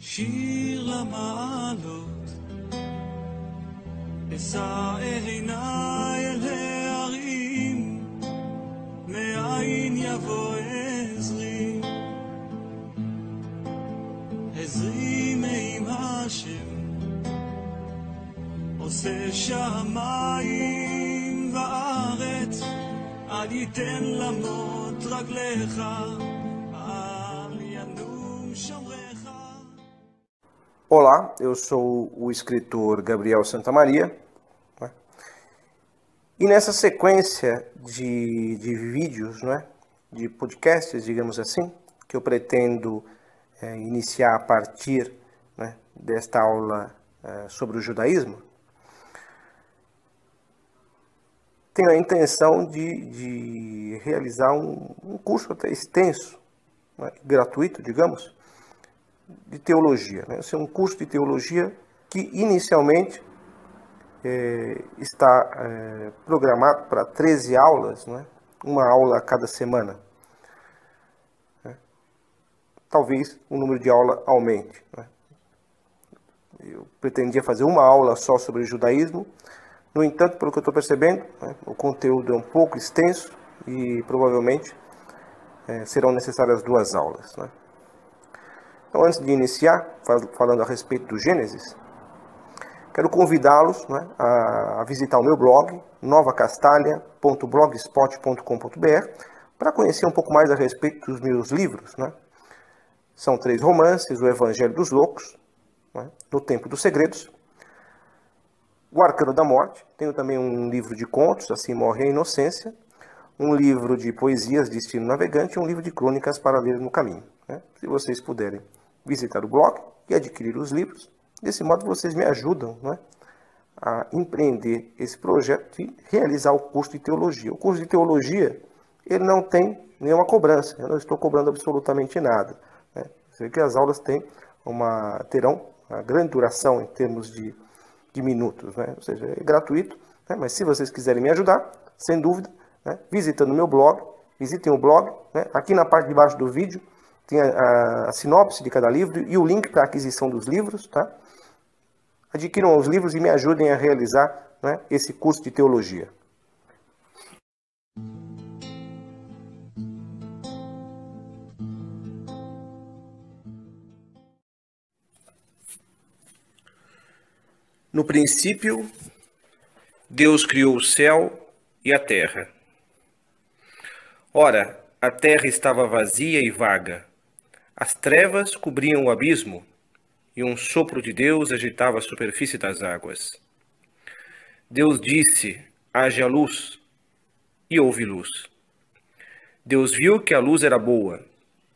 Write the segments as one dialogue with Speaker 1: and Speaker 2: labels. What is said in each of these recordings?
Speaker 1: שיר למעלות, אשא עיניי אל ההרים, מאין יבוא עזרי, עזרי מעם השם, עושה שמיים וארץ, אל ייתן למות רגליך, אל ינום שומריך.
Speaker 2: Olá, eu sou o escritor Gabriel Santamaria, né? E nessa sequência de vídeos, né, de podcasts, digamos assim, que eu pretendo iniciar a partir, né, desta aula sobre o judaísmo, tenho a intenção de realizar um curso até extenso, né, gratuito, digamos, de teologia, né? Esse é um curso de teologia que inicialmente está programado para 13 aulas, né? Uma aula a cada semana, né? Talvez o número de aula aumente, né? Eu pretendia fazer uma aula só sobre o judaísmo, no entanto, pelo que eu estou percebendo, né, o conteúdo é um pouco extenso e provavelmente serão necessárias 2 aulas, né? Então, antes de iniciar, falando a respeito do Gênesis, quero convidá-los, né, a visitar o meu blog, novacastalha.blogspot.com.br, para conhecer um pouco mais a respeito dos meus livros, né? São 3 romances: O Evangelho dos Loucos, né, No Tempo dos Segredos, O Arcano da Morte. Tenho também um livro de contos, Assim Morre a Inocência, um livro de poesias, Destino Navegante, e um livro de crônicas para ler no caminho, né? Se vocês puderem visitar o blog e adquirir os livros, desse modo vocês me ajudam, né, a empreender esse projeto de realizar o curso de teologia. O curso de teologia, ele não tem nenhuma cobrança, eu não estou cobrando absolutamente nada, né? Sei que as aulas terão uma grande duração em termos de minutos, né? Ou seja, é gratuito, né? Mas se vocês quiserem me ajudar, sem dúvida, né, visitando o meu blog, visitem o blog, né? Aqui na parte de baixo do vídeo tem a sinopse de cada livro e o link para a aquisição dos livros, tá? Adquiram os livros e me ajudem a realizar, né, esse curso de teologia. No princípio, Deus criou o céu e a terra. Ora, a terra estava vazia e vaga. As trevas cobriam o abismo, e um sopro de Deus agitava a superfície das águas. Deus disse: haja luz, e houve luz. Deus viu que a luz era boa,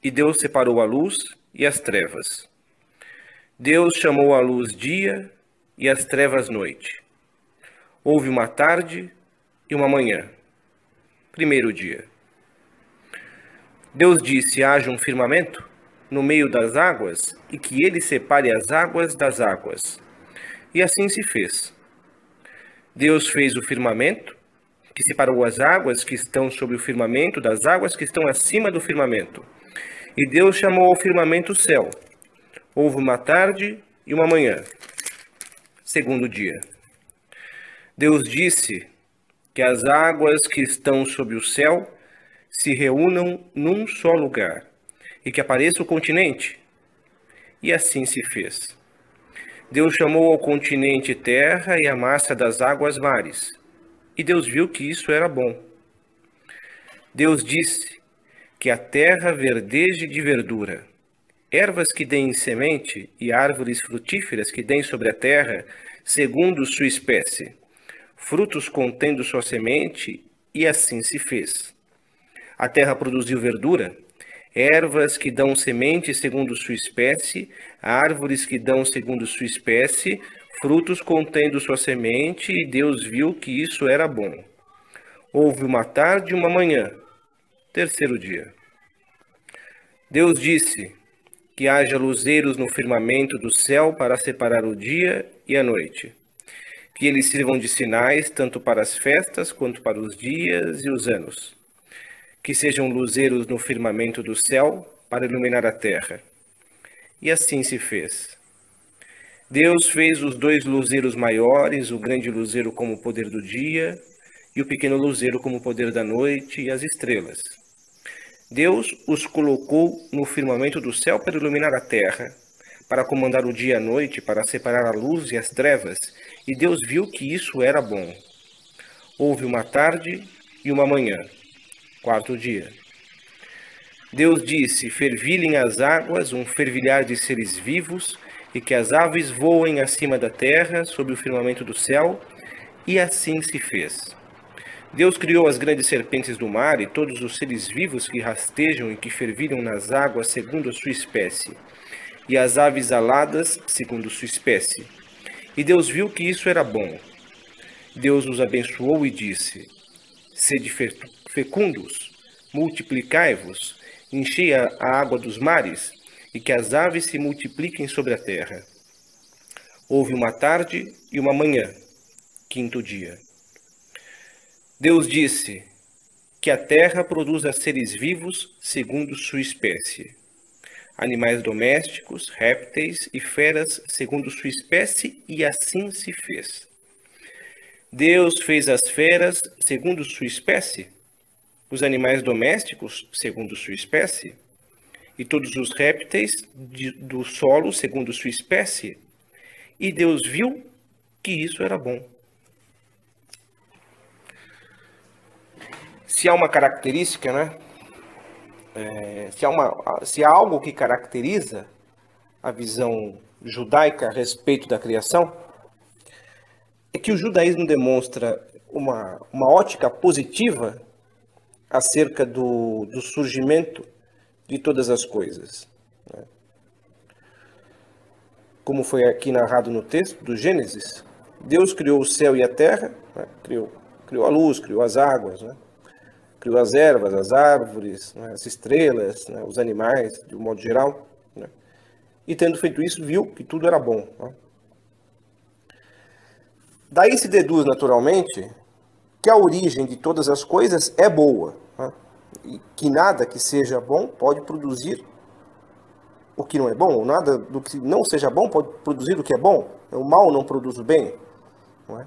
Speaker 2: e Deus separou a luz e as trevas. Deus chamou a luz dia e as trevas noite. Houve uma tarde e uma manhã, primeiro dia. Deus disse: haja um firmamento no meio das águas, e que ele separe as águas das águas. E assim se fez. Deus fez o firmamento, que separou as águas que estão sobre o firmamento das águas que estão acima do firmamento. E Deus chamou ao firmamento céu. Houve uma tarde e uma manhã, segundo dia. Deus disse que as águas que estão sobre o céu se reúnam num só lugar, e que apareça o continente. E assim se fez. Deus chamou ao continente terra e a massa das águas mares. E Deus viu que isso era bom. Deus disse que a terra verdeje de verdura, ervas que deem semente e árvores frutíferas que deem sobre a terra, segundo sua espécie, frutos contendo sua semente, e assim se fez. A terra produziu verdura, ervas que dão semente segundo sua espécie, árvores que dão segundo sua espécie, frutos contendo sua semente, e Deus viu que isso era bom. Houve uma tarde e uma manhã, terceiro dia. Deus disse que haja luzeiros no firmamento do céu para separar o dia e a noite, que eles sirvam de sinais tanto para as festas quanto para os dias e os anos, que sejam luzeiros no firmamento do céu para iluminar a terra. E assim se fez. Deus fez os 2 luzeiros maiores, o grande luzeiro como o poder do dia, e o pequeno luzeiro como o poder da noite, e as estrelas. Deus os colocou no firmamento do céu para iluminar a terra, para comandar o dia e a noite, para separar a luz e as trevas, e Deus viu que isso era bom. Houve uma tarde e uma manhã, 4º dia. Deus disse: fervilhem as águas, um fervilhar de seres vivos, e que as aves voem acima da terra, sob o firmamento do céu, e assim se fez. Deus criou as grandes serpentes do mar e todos os seres vivos que rastejam e que fervilham nas águas segundo a sua espécie, e as aves aladas segundo sua espécie. E Deus viu que isso era bom. Deus os abençoou e disse: sede fecundos, multiplicai-vos, enchei a água dos mares, e que as aves se multipliquem sobre a terra. Houve uma tarde e uma manhã, 5º dia. Deus disse: que a terra produza seres vivos segundo sua espécie, animais domésticos, répteis e feras segundo sua espécie, e assim se fez. Deus fez as feras segundo sua espécie, os animais domésticos segundo sua espécie, e todos os répteis do solo segundo sua espécie, e Deus viu que isso era bom. Se há uma característica, né? Se há algo que caracteriza a visão judaica a respeito da criação, é que o judaísmo demonstra uma ótica positiva acerca do surgimento de todas as coisas. Né? Como foi aqui narrado no texto do Gênesis, Deus criou o céu e a terra, né? criou a luz, criou as águas, né? Criou as ervas, as árvores, né? As estrelas, né? Os animais, de um modo geral. Né? E tendo feito isso, viu que tudo era bom. Né? Daí se deduz naturalmente que a origem de todas as coisas é boa. Né? E que nada que seja bom pode produzir o que não é bom, ou nada do que não seja bom pode produzir o que é bom. O mal não produz o bem. Não é?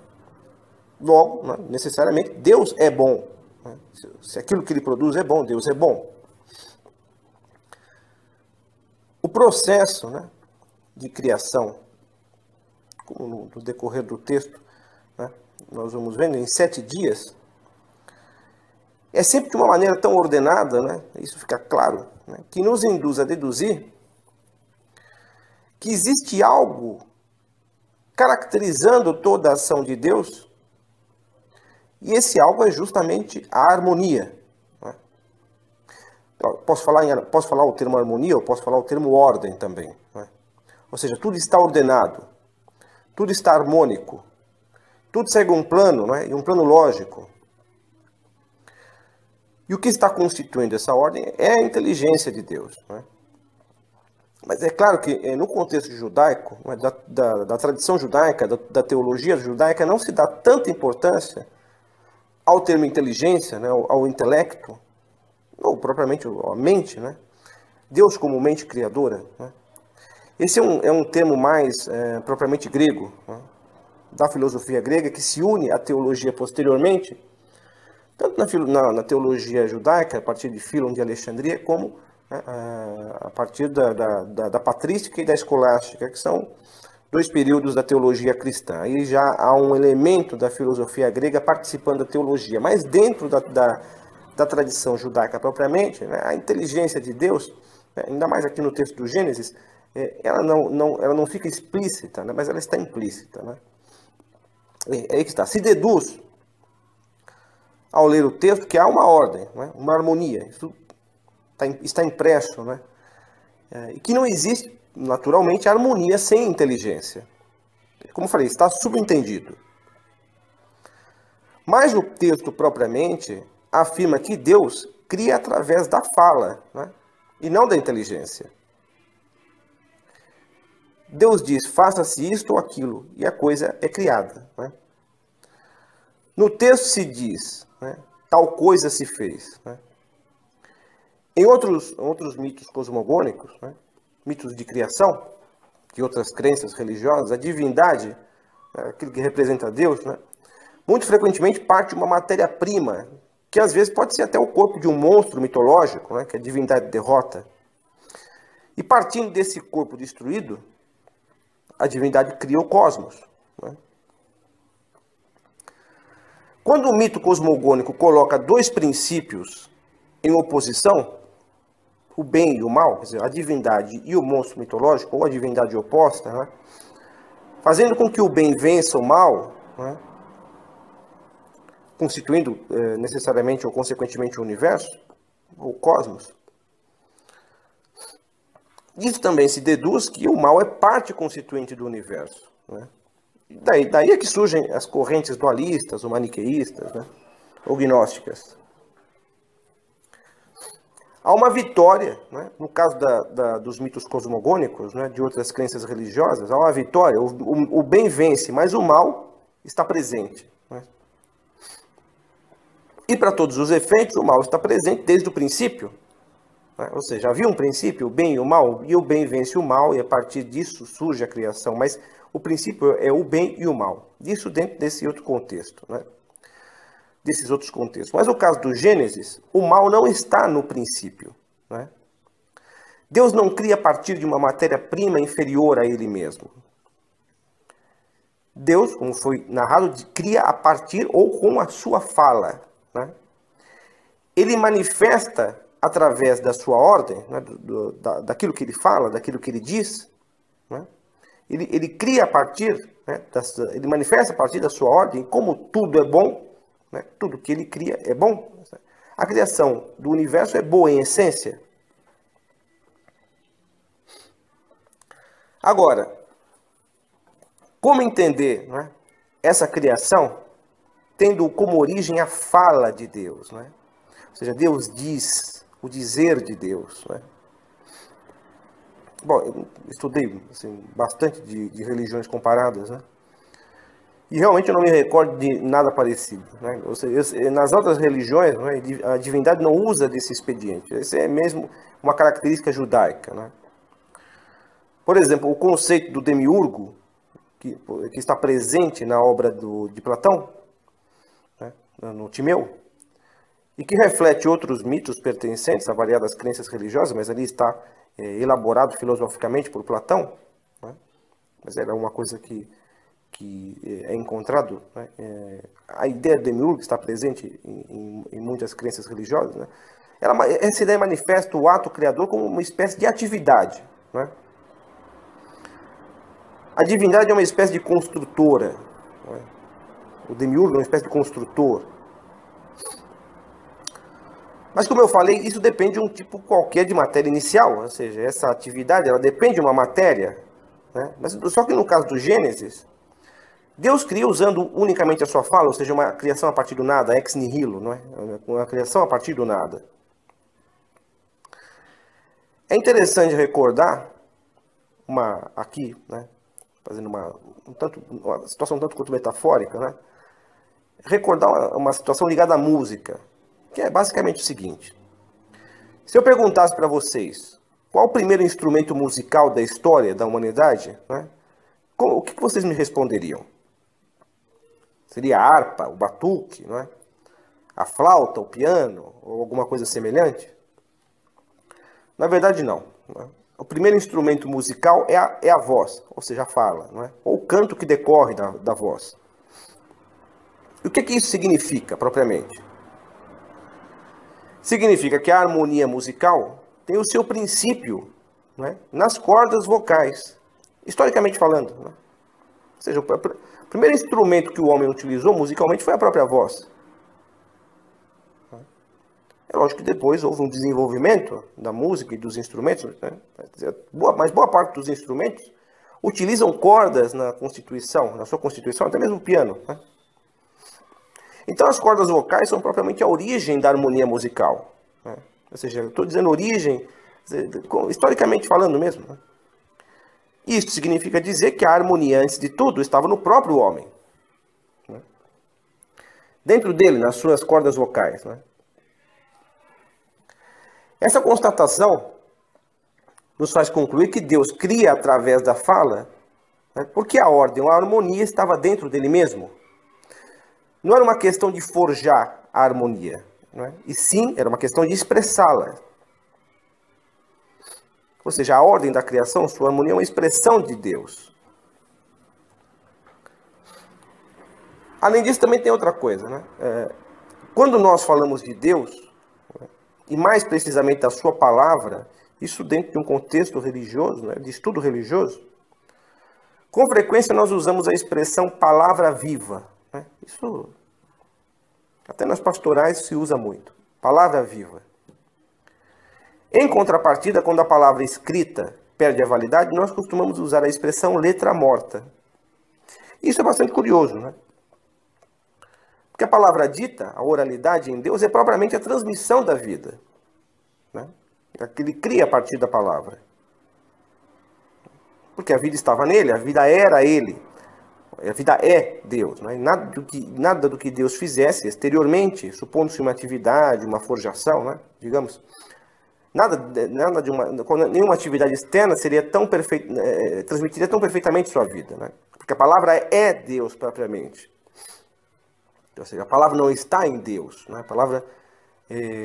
Speaker 2: Logo, né, necessariamente, Deus é bom. Né? Se aquilo que ele produz é bom, Deus é bom. O processo, né, de criação, como no decorrer do texto, né, nós vamos vendo, em 7 dias, é sempre de uma maneira tão ordenada, né, isso fica claro, né, que nos induz a deduzir que existe algo caracterizando toda a ação de Deus, e esse algo é justamente a harmonia. Né? Posso falar o termo harmonia, ou posso falar o termo ordem também. Né? Ou seja, tudo está ordenado, tudo está harmônico, tudo segue um plano, né? E um plano lógico. E o que está constituindo essa ordem é a inteligência de Deus. Né? Mas é claro que no contexto judaico, né, da tradição judaica, da teologia judaica, não se dá tanta importância ao termo inteligência, né, ao intelecto, ou propriamente à mente, né? Deus como mente criadora. Né? Esse é um termo mais propriamente grego, né? Da filosofia grega, que se une à teologia posteriormente, tanto na teologia judaica, a partir de Filon de Alexandria, como a partir da patrística e da escolástica, que são 2 períodos da teologia cristã. Aí já há um elemento da filosofia grega participando da teologia, mas dentro da tradição judaica propriamente, né, a inteligência de Deus, né, ainda mais aqui no texto do Gênesis, ela não fica explícita, né, mas ela está implícita. Né? É aí que está. Se deduz, ao ler o texto, que há uma ordem, né, uma harmonia. Isso está impresso, né? E que não existe, naturalmente, harmonia sem inteligência. Como eu falei, está subentendido. Mas o texto propriamente afirma que Deus cria através da fala, né? E não da inteligência. Deus diz, faça-se isto ou aquilo, e a coisa é criada. Né? No texto se diz, né, tal coisa se fez. Né? Em outros mitos cosmogônicos, né, mitos de criação, de outras crenças religiosas, a divindade, aquilo que representa Deus, né, muito frequentemente parte de uma matéria-prima, que às vezes pode ser até o corpo de um monstro mitológico, né, que a divindade derrota. E partindo desse corpo destruído, a divindade cria o cosmos. Né? Quando o mito cosmogônico coloca dois princípios em oposição, o bem e o mal, quer dizer, a divindade e o monstro mitológico, ou a divindade oposta, né? Fazendo com que o bem vença o mal, né? Constituindo necessariamente ou consequentemente o universo, o cosmos. Disso também se deduz que o mal é parte constituinte do universo. Né? Daí é que surgem as correntes dualistas, ou maniqueístas, né? Ou gnósticas. Há uma vitória, né? No caso dos mitos cosmogônicos, né? De outras crenças religiosas, há uma vitória, o bem vence, mas o mal está presente. Né? E para todos os efeitos, o mal está presente desde o princípio. Né? Ou seja, havia um princípio, o bem e o bem vence o mal, e a partir disso surge a criação. Mas o princípio é o bem e o mal. Isso dentro desse outro contexto, né? Desses outros contextos. Mas no caso do Gênesis, o mal não está no princípio. Né? Deus não cria a partir de uma matéria-prima inferior a ele mesmo. Deus, como foi narrado, cria a partir ou com a sua fala. Né? Ele manifesta através da sua ordem, né? daquilo que ele fala, daquilo que ele diz. Né? Ele cria a partir, né? Ele manifesta a partir da sua ordem, como tudo é bom. Né? Tudo que ele cria é bom. A criação do universo é boa em essência. Agora, como entender, né, essa criação tendo como origem a fala de Deus? Né? Ou seja, Deus diz, o dizer de Deus. Né? Bom, eu estudei assim, bastante de religiões comparadas, né? E realmente eu não me recordo de nada parecido. Né? Ou seja, nas outras religiões, né, a divindade não usa desse expediente. Esse é mesmo uma característica judaica. Né? Por exemplo, o conceito do demiurgo, que está presente na obra de Platão, né, no Timeu, e que reflete outros mitos pertencentes a variadas crenças religiosas, mas ali está elaborado filosoficamente por Platão. Né? Mas era uma coisa que é encontrado, né? A ideia do demiurgo está presente em muitas crenças religiosas. Né? Essa ideia manifesta o ato criador como uma espécie de atividade. Né? A divindade é uma espécie de construtora. Né? O demiurgo é uma espécie de construtor. Mas, como eu falei, isso depende de um tipo qualquer de matéria inicial. Ou seja, essa atividade ela depende de uma matéria. Né? Mas, só que no caso do Gênesis, Deus cria usando unicamente a sua fala, ou seja, uma criação a partir do nada, ex nihilo, não é? Uma criação a partir do nada. É interessante recordar, aqui, né, fazendo uma situação tanto quanto metafórica, né, recordar uma situação ligada à música, que é basicamente o seguinte. Se eu perguntasse para vocês qual o primeiro instrumento musical da história da humanidade, né, o que vocês me responderiam? Seria a harpa, o batuque, não é? A flauta, o piano, ou alguma coisa semelhante? Na verdade, não. Não é? O primeiro instrumento musical é a voz, ou seja, a fala, não é? Ou o canto que decorre da voz. E o que isso significa, propriamente? Significa que a harmonia musical tem o seu princípio, não é? Nas cordas vocais, historicamente falando. Não é? Ou seja, o primeiro instrumento que o homem utilizou musicalmente foi a própria voz. É lógico que depois houve um desenvolvimento da música e dos instrumentos, né? Mas boa parte dos instrumentos utilizam cordas na sua constituição, até mesmo o piano. Né? Então as cordas vocais são propriamente a origem da harmonia musical. Né? Ou seja, eu estou dizendo origem, historicamente falando mesmo. Né? Isso significa dizer que a harmonia, antes de tudo, estava no próprio homem. Né? Dentro dele, nas suas cordas vocais. Né? Essa constatação nos faz concluir que Deus cria através da fala, né, porque a ordem, a harmonia estava dentro dele mesmo. Não era uma questão de forjar a harmonia, né, e sim era uma questão de expressá-la. Ou seja, a ordem da criação, sua harmonia, é uma expressão de Deus. Além disso, também tem outra coisa, né? Quando nós falamos de Deus, e mais precisamente da sua palavra, isso dentro de um contexto religioso, né, de estudo religioso, com frequência nós usamos a expressão palavra viva, né? Isso até nas pastorais se usa muito. Palavra viva. Em contrapartida, quando a palavra escrita perde a validade, nós costumamos usar a expressão letra morta. Isso é bastante curioso, né? Porque a palavra dita, a oralidade em Deus, é propriamente a transmissão da vida, né? Ele cria a partir da palavra. Porque a vida estava nele, a vida era ele. A vida é Deus, né? Nada do que Deus fizesse exteriormente, supondo-se uma atividade, uma forjação, né? Digamos, nenhuma atividade externa seria transmitiria tão perfeitamente sua vida, né? Porque a palavra é Deus propriamente. Ou seja, a palavra não está em Deus, né? A palavra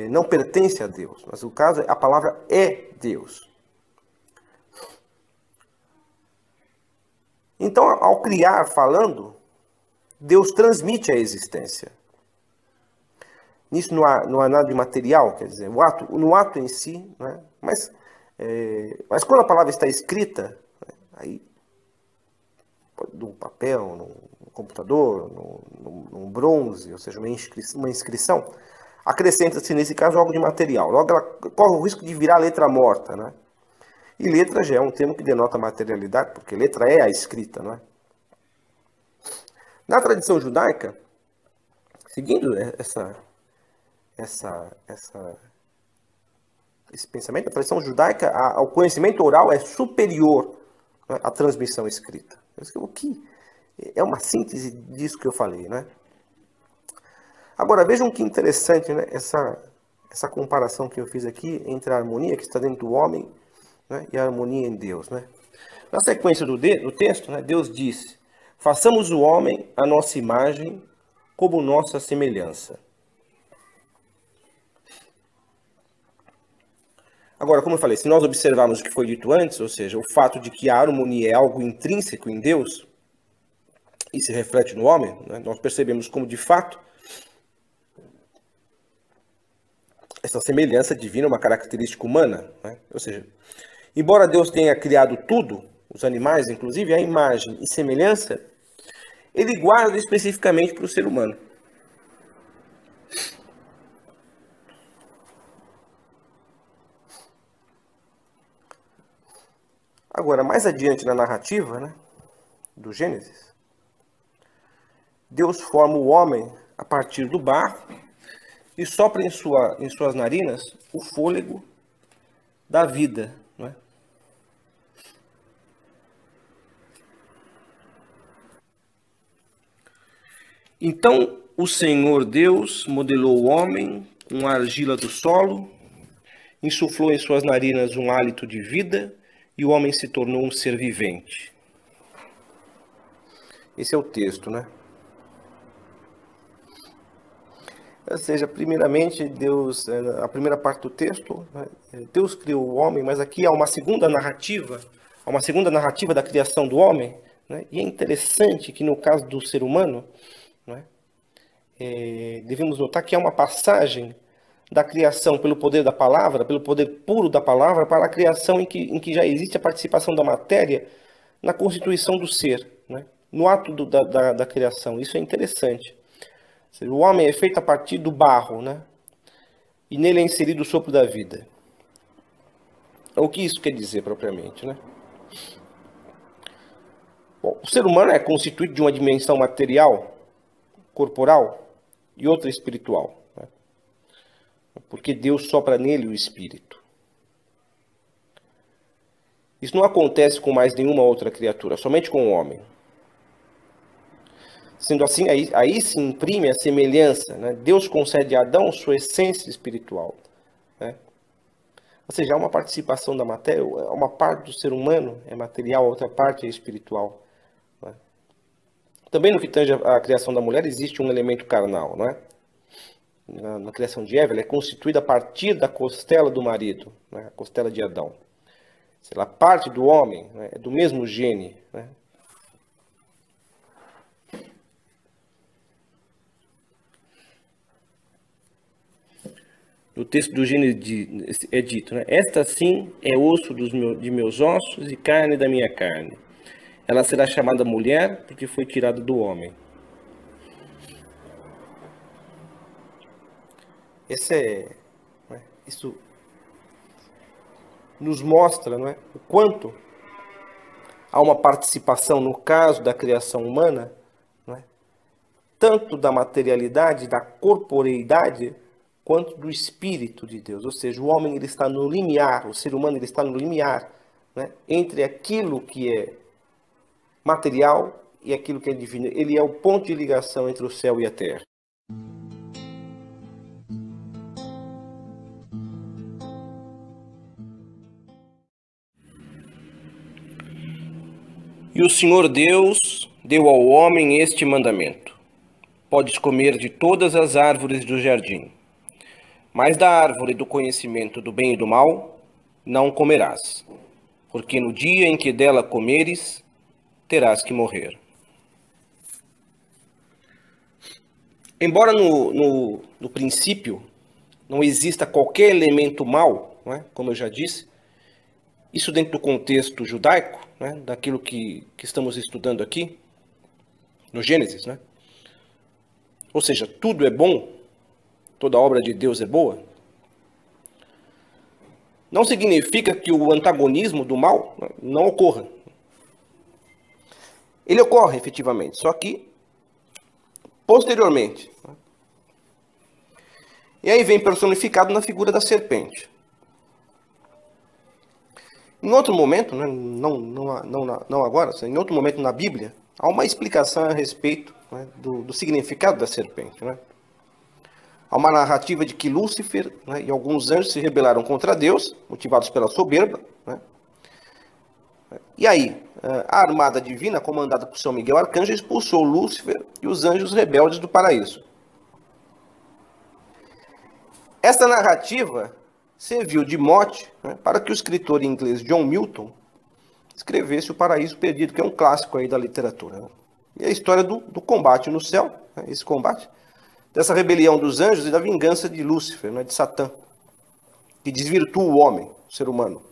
Speaker 2: não pertence a Deus, mas o caso é a palavra é Deus. Então, ao criar falando, Deus transmite a existência. Nisso não há nada de material, quer dizer, no ato em si, né? Mas quando a palavra está escrita, né? Aí, num papel, num computador, num bronze, ou seja, uma inscrição, acrescenta-se nesse caso algo de material. Logo ela corre o risco de virar letra morta, né? E letra já é um termo que denota materialidade, porque letra é a escrita, não é? Na tradição judaica, seguindo esse pensamento, a tradição judaica, o conhecimento oral é superior, né, à transmissão escrita. O que é uma síntese disso que eu falei, né? Agora, vejam que interessante, né, essa comparação que eu fiz aqui entre a harmonia que está dentro do homem, né, e a harmonia em Deus, né? Na sequência do texto, né, Deus disse: façamos o homem à nossa imagem, como nossa semelhança. Agora, como eu falei, se nós observarmos o que foi dito antes, ou seja, o fato de que a harmonia é algo intrínseco em Deus e se reflete no homem, né, nós percebemos como, de fato, essa semelhança divina é uma característica humana, né? Ou seja, embora Deus tenha criado tudo, os animais, inclusive, a imagem e semelhança, ele guarda especificamente para o ser humano. Agora, mais adiante na narrativa, né, do Gênesis, Deus forma o homem a partir do barro e sopra em suas narinas o fôlego da vida, não é? Então o Senhor Deus modelou o homem com a argila do solo, insuflou em suas narinas um hálito de vida e o homem se tornou um ser vivente. Esse é o texto, né? Ou seja, primeiramente, Deus, a primeira parte do texto, né, Deus criou o homem, mas aqui há uma segunda narrativa da criação do homem, né, e é interessante que no caso do ser humano, né, devemos notar que há uma passagem da criação pelo poder da palavra, pelo poder puro da palavra, para a criação em que já existe a participação da matéria na constituição do ser, né, no ato da criação. Isso é interessante. O homem é feito a partir do barro, né? E nele é inserido o sopro da vida. O que isso quer dizer propriamente, né? Bom, o ser humano é constituído de uma dimensão material, corporal e outra espiritual, né? Porque Deus sopra nele o espírito. Isso não acontece com mais nenhuma outra criatura, somente com o homem. Sendo assim, aí se imprime a semelhança, né? Deus concede a Adão sua essência espiritual, né? Ou seja, há uma participação da matéria, uma parte do ser humano é material, a outra parte é espiritual. Não é? Também no que tange à criação da mulher, existe um elemento carnal, não é? Na criação de Eva, ela é constituída a partir da costela do marido, né? A costela de Adão. Ela parte do homem, né? É do mesmo gene, né? No texto do Gênesis é dito, né? Esta sim é osso de meus ossos e carne da minha carne. Ela será chamada mulher porque foi tirada do homem. Isso nos mostra, não é, o quanto há uma participação, no caso da criação humana, não é, tanto da materialidade, da corporeidade, quanto do Espírito de Deus. Ou seja, o homem ele está no limiar, o ser humano ele está no limiar, né, entre aquilo que é material e aquilo que é divino. Ele é o ponto de ligação entre o céu e a terra. E o Senhor Deus deu ao homem este mandamento: podes comer de todas as árvores do jardim, mas da árvore do conhecimento do bem e do mal não comerás, porque no dia em que dela comeres, terás que morrer. Embora no princípio não exista qualquer elemento mal, não é? Como eu já disse, isso dentro do contexto judaico, né? Daquilo que estamos estudando aqui, no Gênesis, né? Ou seja, tudo é bom, toda obra de Deus é boa, não significa que o antagonismo do mal não ocorra. Ele ocorre efetivamente, só que posteriormente. E aí vem personificado na figura da serpente. Em outro momento, né, não agora, em outro momento na Bíblia, há uma explicação a respeito, né, do significado da serpente. Né? Há uma narrativa de que Lúcifer, né, e alguns anjos se rebelaram contra Deus, motivados pela soberba. Né? E aí, a armada divina, comandada por São Miguel Arcanjo, expulsou Lúcifer e os anjos rebeldes do paraíso. Essa narrativa serviu de mote, né, para que o escritor inglês John Milton escrevesse O Paraíso Perdido, que é um clássico aí da literatura. Né? E a história do combate no céu, né, esse combate, dessa rebelião dos anjos e da vingança de Lúcifer, né, de Satã, que desvirtua o homem, o ser humano.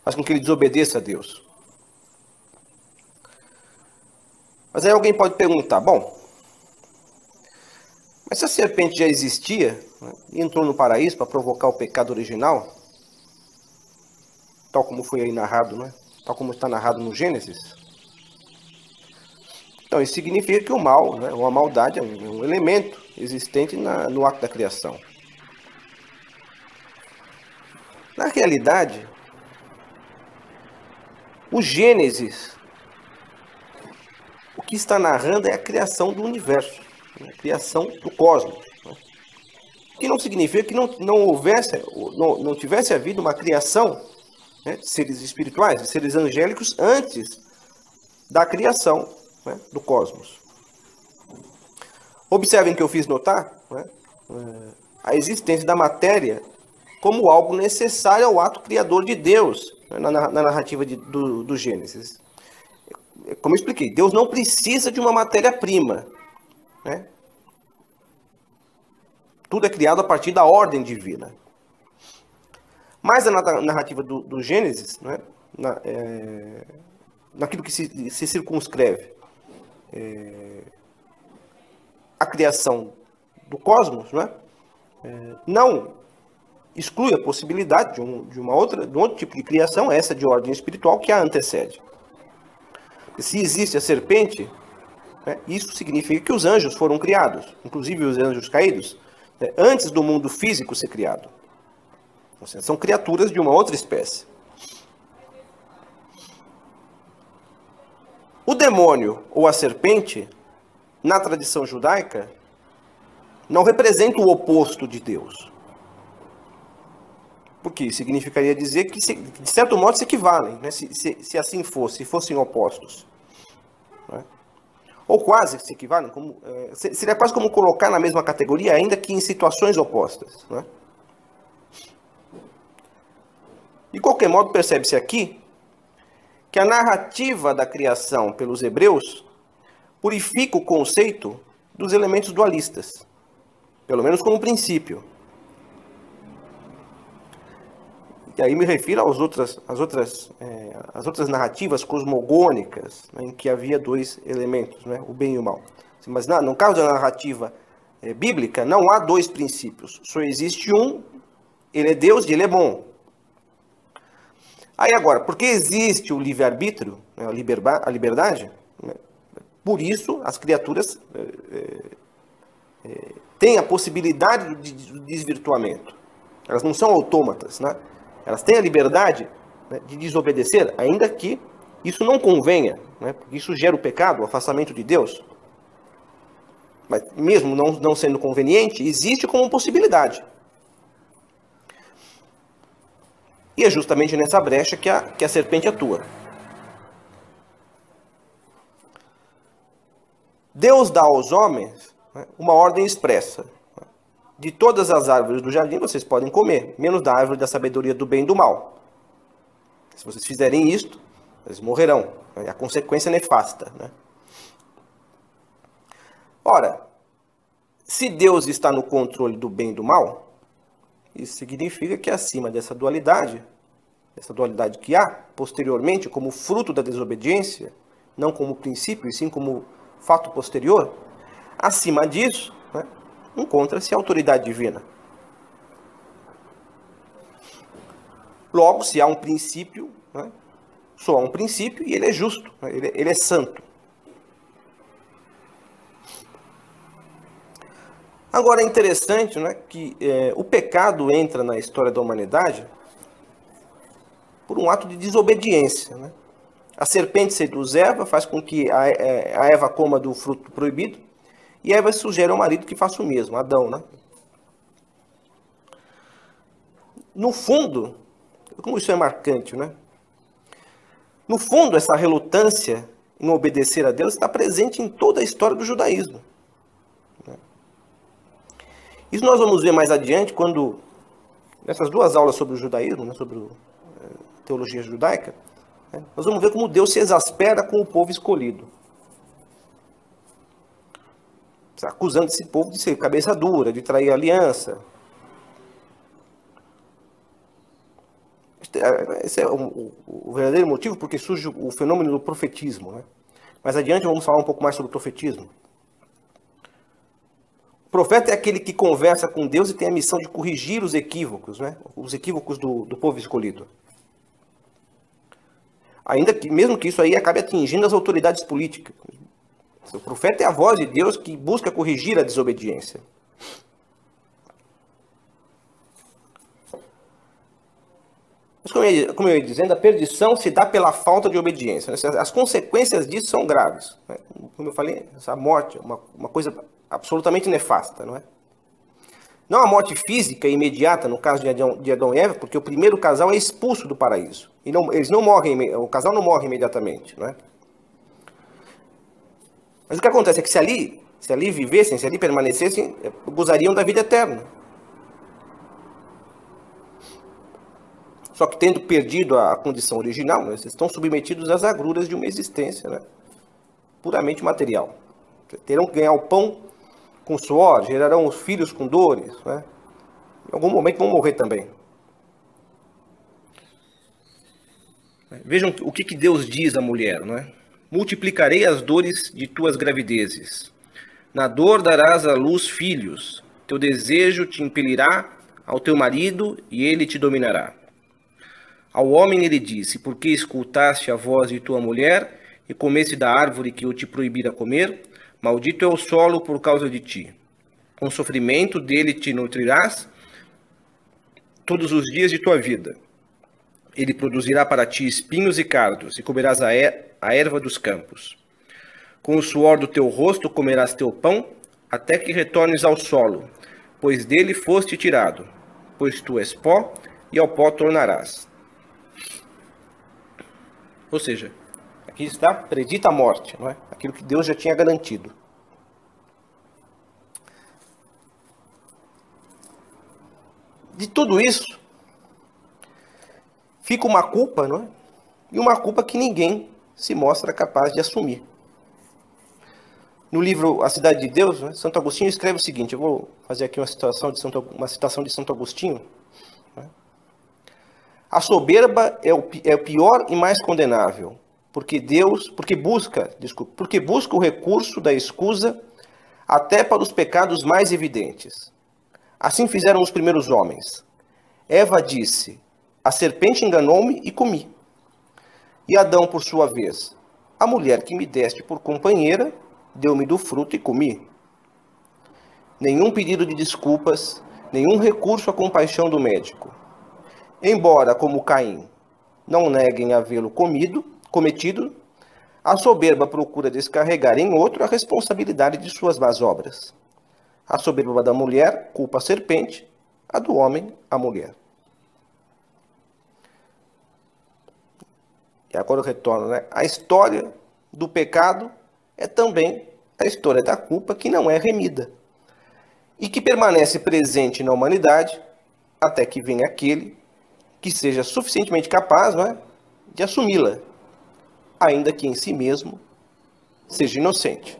Speaker 2: Faz com que ele desobedeça a Deus. Mas aí alguém pode perguntar, bom, mas se a serpente já existia, né, e entrou no paraíso para provocar o pecado original, tal como foi aí narrado, né, tal como está narrado no Gênesis, então isso significa que o mal, né, ou a maldade, é um elemento existente no ato da criação. Na realidade, o Gênesis, o que está narrando é a criação do universo, a criação do cosmos. Né? Que não significa que não tivesse havido uma criação, né, de seres espirituais, de seres angélicos, antes da criação, né, do cosmos. Observem que eu fiz notar, né, a existência da matéria como algo necessário ao ato criador de Deus, né, na narrativa do Gênesis. Como eu expliquei, Deus não precisa de uma matéria-prima. Né? Tudo é criado a partir da ordem divina. Mas na narrativa do Gênesis, né, naquilo que se circunscreve a criação do cosmos, né, não exclui a possibilidade de um outro tipo de criação, essa de ordem espiritual, que a antecede. Se existe a serpente, né, isso significa que os anjos foram criados, inclusive os anjos caídos, né, antes do mundo físico ser criado. Ou seja, são criaturas de uma outra espécie. O demônio ou a serpente, na tradição judaica, não representa o oposto de Deus. Porque significaria dizer que, de certo modo, se equivalem, né? Se assim fosse, se fossem opostos. Né? Ou quase se equivalem. Seria quase como colocar na mesma categoria, ainda que em situações opostas. Né? De qualquer modo, percebe-se aqui que a narrativa da criação pelos hebreus purifica o conceito dos elementos dualistas, pelo menos como princípio. E aí me refiro às outras narrativas cosmogônicas, né, em que havia dois elementos, né, o bem e o mal. Mas no caso da narrativa bíblica, não há dois princípios. Só existe um, ele é Deus e ele é bom. Aí agora, porque existe o livre-arbítrio, né, a liberdade, né, por isso as criaturas têm a possibilidade de desvirtuamento. Elas não são autômatas, né? Elas têm a liberdade, né, de desobedecer, ainda que isso não convenha, né, porque isso gera o pecado, o afastamento de Deus. Mas mesmo não sendo conveniente, existe como possibilidade. E é justamente nessa brecha que a serpente atua. Deus dá aos homens, né, uma ordem expressa. De todas as árvores do jardim vocês podem comer, menos da árvore da sabedoria do bem e do mal. Se vocês fizerem isto, eles morrerão. É a consequência nefasta. Né? Ora, se Deus está no controle do bem e do mal, isso significa que acima dessa dualidade que há, posteriormente, como fruto da desobediência, não como princípio, e sim como fato posterior, acima disso, né, encontra-se a autoridade divina. Logo, se há um princípio, né, só há um princípio e ele é justo, né, ele é santo. Agora é interessante, né, que o pecado entra na história da humanidade por um ato de desobediência. Né? A serpente seduz Eva, faz com que a Eva coma do fruto proibido, e Eva sugere ao marido que faça o mesmo, Adão. Né? No fundo, como isso é marcante, né? No fundo, essa relutância em obedecer a Deus está presente em toda a história do judaísmo. Isso nós vamos ver mais adiante, quando, nessas duas aulas sobre o judaísmo, né, sobre a teologia judaica, né, nós vamos ver como Deus se exaspera com o povo escolhido. Acusando esse povo de ser cabeça dura, de trair a aliança. Esse é o verdadeiro motivo porque surge o fenômeno do profetismo. Né? Mais adiante vamos falar um pouco mais sobre o profetismo. O profeta é aquele que conversa com Deus e tem a missão de corrigir os equívocos, né? Os equívocos do povo escolhido. Ainda que, mesmo que isso aí acabe atingindo as autoridades políticas. O profeta é a voz de Deus que busca corrigir a desobediência. Mas, como eu ia dizendo, a perdição se dá pela falta de obediência. As consequências disso são graves. Né? Como eu falei, essa morte é uma coisa absolutamente nefasta, não é? Não a morte física imediata, no caso de Adão e Eva, porque o primeiro casal é expulso do paraíso. E eles não morrem, o casal não morre imediatamente, não é? Mas o que acontece é que se ali vivessem, se ali permanecessem, gozariam da vida eterna. Só que tendo perdido a condição original, né, vocês estão submetidos às agruras de uma existência, né, puramente material. Terão que ganhar o pão com suor, gerarão os filhos com dores, né? Em algum momento vão morrer também. Vejam o que Deus diz à mulher, não é? Multiplicarei as dores de tuas gravidezes. Na dor darás à luz filhos. Teu desejo te impelirá ao teu marido e ele te dominará. Ao homem ele disse, por que escutaste a voz de tua mulher e comeste da árvore que eu te proibira comer? Maldito é o solo por causa de ti. Com sofrimento dele te nutrirás todos os dias de tua vida. Ele produzirá para ti espinhos e cardos, e comerás a erva dos campos. Com o suor do teu rosto comerás teu pão, até que retornes ao solo, pois dele foste tirado. Pois tu és pó, e ao pó tornarás. Ou seja, aqui está predita a morte, não é? Aquilo que Deus já tinha garantido. De tudo isso, fica uma culpa, não é? E uma culpa que ninguém se mostra capaz de assumir. No livro A Cidade de Deus, né, Santo Agostinho escreve o seguinte, eu vou fazer aqui uma citação de Santo Agostinho. Né? A soberba é o pior e mais condenável, porque busca o recurso da escusa até para os pecados mais evidentes. Assim fizeram os primeiros homens. Eva disse, a serpente enganou-me e comi. E Adão, por sua vez, a mulher que me deste por companheira, deu-me do fruto e comi. Nenhum pedido de desculpas, nenhum recurso à compaixão do médico. Embora, como Caim, não neguem havê-lo cometido, a soberba procura descarregar em outro a responsabilidade de suas más obras. A soberba da mulher culpa a serpente, a do homem a mulher. E agora eu retorno, né? A história do pecado é também a história da culpa que não é remida e que permanece presente na humanidade até que venha aquele que seja suficientemente capaz, não é, de assumi-la, ainda que em si mesmo seja inocente.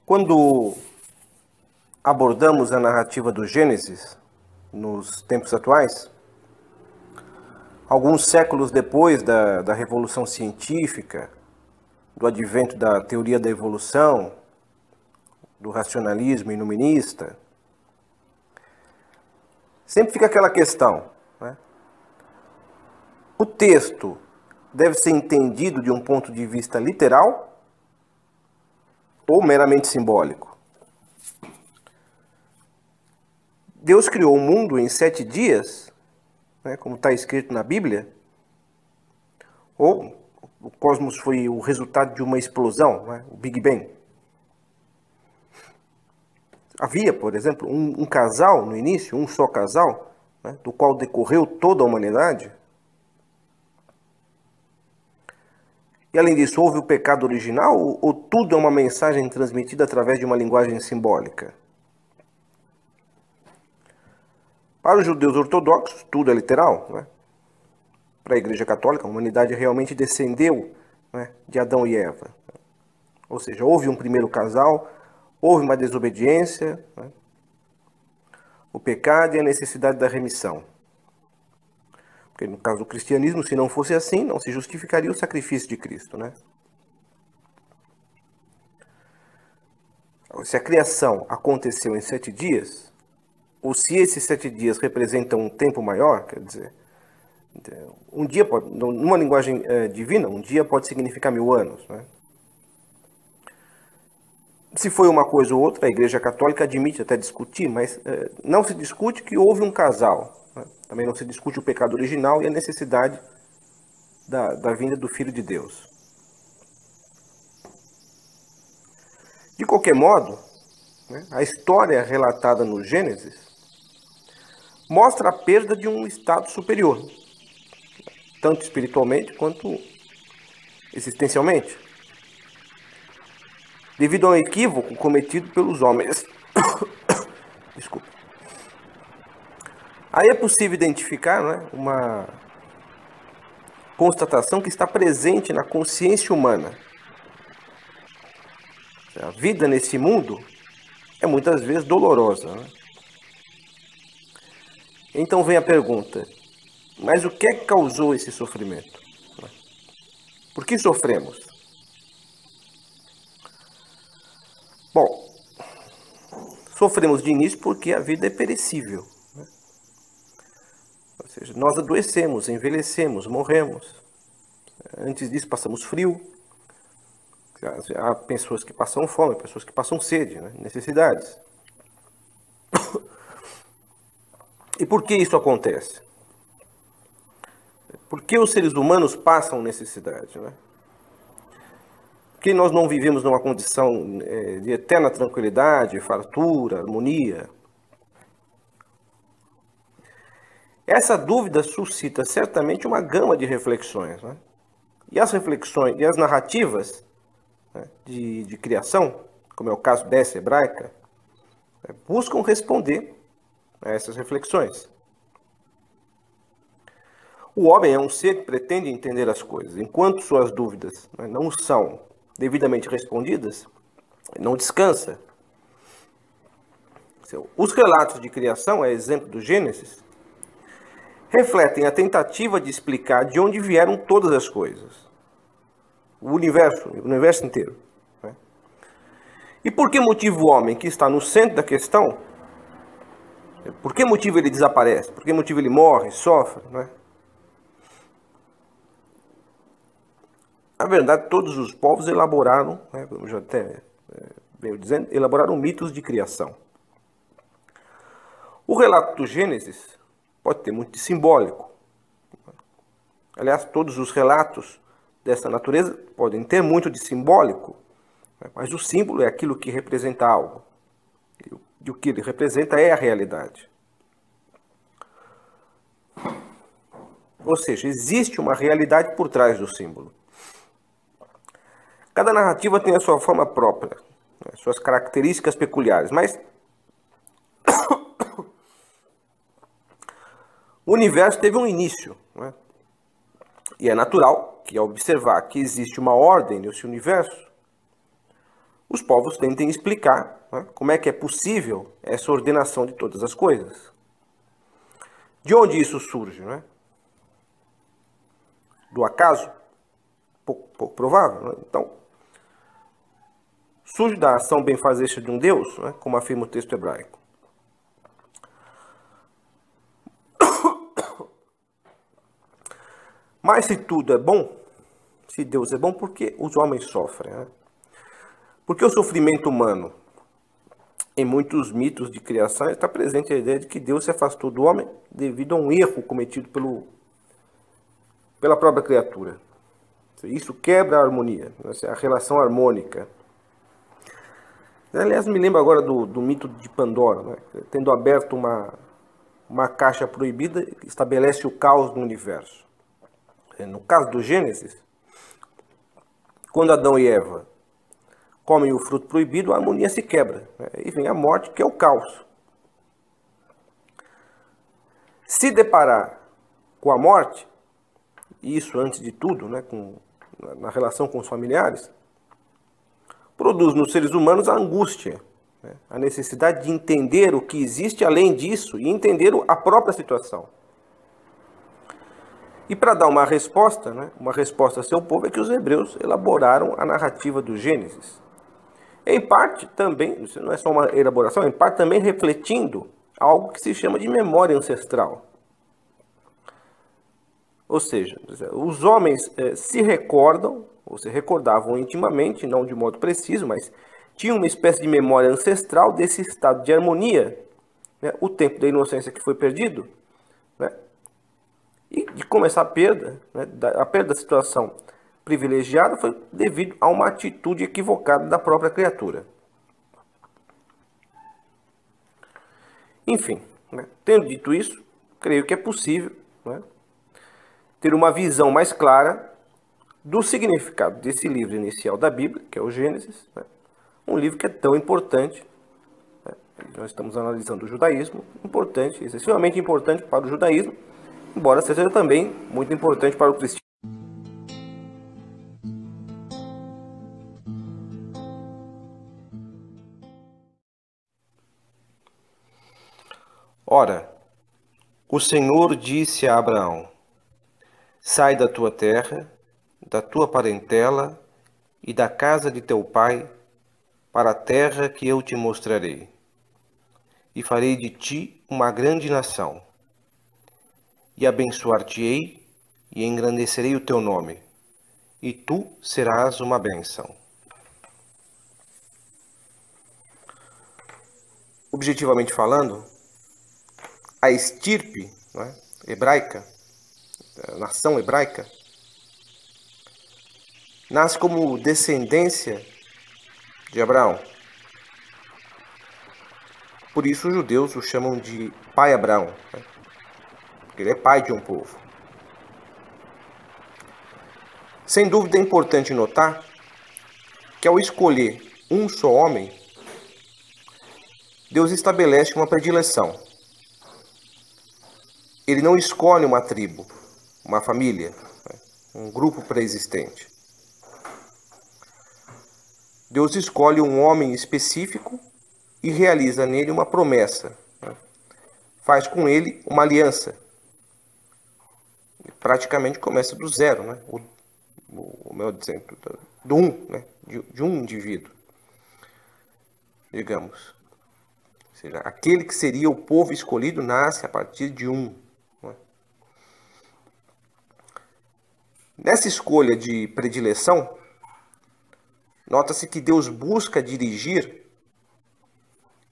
Speaker 2: Quando abordamos a narrativa do Gênesis nos tempos atuais, alguns séculos depois da Revolução Científica, do advento da teoria da evolução, do racionalismo iluminista, sempre fica aquela questão, né? O texto deve ser entendido de um ponto de vista literal ou meramente simbólico? Deus criou o mundo em 7 dias, né, como está escrito na Bíblia, ou o cosmos foi o resultado de uma explosão, né, o Big Bang. Havia, por exemplo, um casal no início, um só casal, né, do qual decorreu toda a humanidade. E além disso, houve o pecado original ou tudo é uma mensagem transmitida através de uma linguagem simbólica? Para os judeus ortodoxos, tudo é literal, né? Para a Igreja Católica, a humanidade realmente descendeu, né, de Adão e Eva. Ou seja, houve um primeiro casal, houve uma desobediência, né, o pecado e a necessidade da remissão. Porque no caso do cristianismo, se não fosse assim, não se justificaria o sacrifício de Cristo, né? Se a criação aconteceu em 7 dias, ou se esses 7 dias representam um tempo maior, quer dizer, um dia pode, numa linguagem divina, um dia pode significar 1000 anos, né? Se foi uma coisa ou outra, a Igreja Católica admite até discutir, mas não se discute que houve um casal. Né? Também não se discute o pecado original e a necessidade da vinda do Filho de Deus. De qualquer modo, né, a história relatada no Gênesis mostra a perda de um estado superior, tanto espiritualmente quanto existencialmente, devido a um equívoco cometido pelos homens. Desculpa. Aí é possível identificar, né, uma constatação que está presente na consciência humana. A vida nesse mundo é muitas vezes dolorosa, né? Então vem a pergunta, mas o que é que causou esse sofrimento? Por que sofremos? Bom, sofremos de início porque a vida é perecível, né? Ou seja, nós adoecemos, envelhecemos, morremos. Antes disso passamos frio. Há pessoas que passam fome, pessoas que passam sede, né? Necessidades. E por que isso acontece? Por que os seres humanos passam necessidade, né? Por que nós não vivemos numa condição de eterna tranquilidade, fartura, harmonia? Essa dúvida suscita certamente uma gama de reflexões, né? E as reflexões e as narrativas, né, de criação, como é o caso dessa hebraica, buscam responder a essas reflexões. O homem é um ser que pretende entender as coisas. Enquanto suas dúvidas, né, não são devidamente respondidas, não descansa. Os relatos de criação, a exemplo do Gênesis, refletem a tentativa de explicar de onde vieram todas as coisas. O universo inteiro. Né? E por que motivo o homem, que está no centro da questão, por que motivo ele desaparece? Por que motivo ele morre, sofre? Né? Na verdade, todos os povos elaboraram, né, como já até venho dizendo, elaboraram mitos de criação. O relato do Gênesis pode ter muito de simbólico. Aliás, todos os relatos dessa natureza podem ter muito de simbólico, né, mas o símbolo é aquilo que representa algo. E o que ele representa é a realidade. Ou seja, existe uma realidade por trás do símbolo. Cada narrativa tem a sua forma própria, né, suas características peculiares, mas o universo teve um início, né? E é natural que, ao observar que existe uma ordem nesse universo, os povos tentem explicar, né, como é que é possível essa ordenação de todas as coisas. De onde isso surge, né? Do acaso? Pouco provável, né? Então, surge da ação benfazeja de um Deus, né, como afirma o texto hebraico. Mas se tudo é bom, se Deus é bom, por que os homens sofrem? Né? Porque o sofrimento humano, em muitos mitos de criação, está presente a ideia de que Deus se afastou do homem devido a um erro cometido pela própria criatura. Isso quebra a harmonia, a relação harmônica. Aliás, me lembro agora do mito de Pandora, né? Tendo aberto uma caixa proibida, estabelece o caos no universo. No caso do Gênesis, quando Adão e Eva comem o fruto proibido, a harmonia se quebra, né? E vem a morte, que é o caos. Se deparar com a morte, isso antes de tudo, né, na relação com os familiares, produz nos seres humanos a angústia, né, a necessidade de entender o que existe além disso e entender a própria situação. E para dar uma resposta, né, uma resposta a seu povo, é que os hebreus elaboraram a narrativa do Gênesis. Em parte também, isso não é só uma elaboração, em parte também refletindo algo que se chama de memória ancestral. Ou seja, os homens se recordam, ou se recordavam intimamente, não de modo preciso, mas tinham uma espécie de memória ancestral desse estado de harmonia, né, o tempo da inocência que foi perdido, né, e de como essa perda, né, a perda da situação privilegiada foi devido a uma atitude equivocada da própria criatura. Enfim, né, tendo dito isso, creio que é possível, né, ter uma visão mais clara do significado desse livro inicial da Bíblia, que é o Gênesis, né, um livro que é tão importante. Né, nós estamos analisando o judaísmo, importante, excessivamente importante para o judaísmo, embora seja também muito importante para o cristianismo. Ora, o Senhor disse a Abraão: sai da tua terra, da tua parentela e da casa de teu pai, para a terra que eu te mostrarei. E farei de ti uma grande nação. E abençoar-te-ei e engrandecerei o teu nome, e tu serás uma bênção. Objetivamente falando, a estirpe, né, hebraica, a nação hebraica, nasce como descendência de Abraão. Por isso os judeus o chamam de pai Abraão, né? Porque ele é pai de um povo. Sem dúvida é importante notar que ao escolher um só homem, Deus estabelece uma predileção. Ele não escolhe uma tribo, uma família, né? Um grupo pré-existente. Deus escolhe um homem específico e realiza nele uma promessa, né? Faz com ele uma aliança. E praticamente começa do zero, né? Do um, né? De um indivíduo, digamos. Ou seja, aquele que seria o povo escolhido nasce a partir de um. Né? Nessa escolha de predileção, nota-se que Deus busca dirigir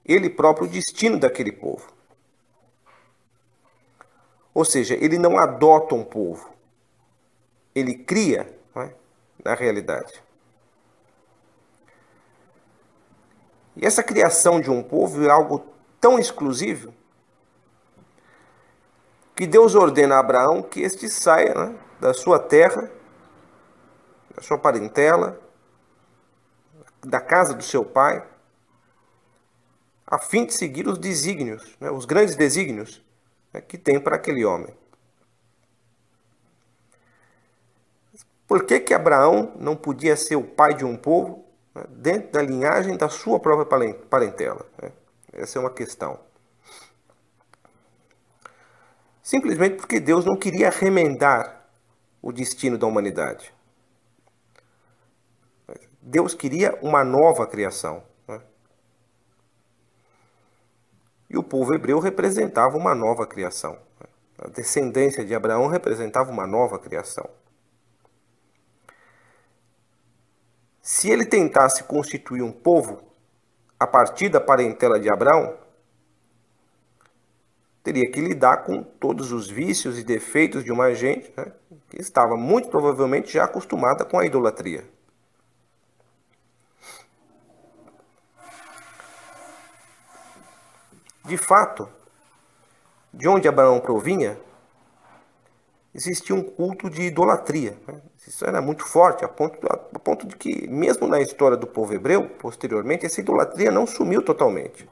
Speaker 2: ele próprio o destino daquele povo. Ou seja, ele não adota um povo, ele cria, né, na realidade. E essa criação de um povo é algo tão exclusivo que Deus ordena a Abraão que este saia, né, da sua terra, da sua parentela, da casa do seu pai, a fim de seguir os desígnios, né, os grandes desígnios, né, que tem para aquele homem. Por que Abraão não podia ser o pai de um povo, né, dentro da linhagem da sua própria parentela? Né? Essa é uma questão. Simplesmente porque Deus não queria remendar o destino da humanidade. Deus queria uma nova criação. Né? E o povo hebreu representava uma nova criação. Né? A descendência de Abraão representava uma nova criação. Se ele tentasse constituir um povo a partir da parentela de Abraão, teria que lidar com todos os vícios e defeitos de uma gente, né, que estava muito provavelmente já acostumada com a idolatria. De fato, de onde Abraão provinha, existia um culto de idolatria. Né? Isso era muito forte, a ponto de que, mesmo na história do povo hebreu, posteriormente, essa idolatria não sumiu totalmente.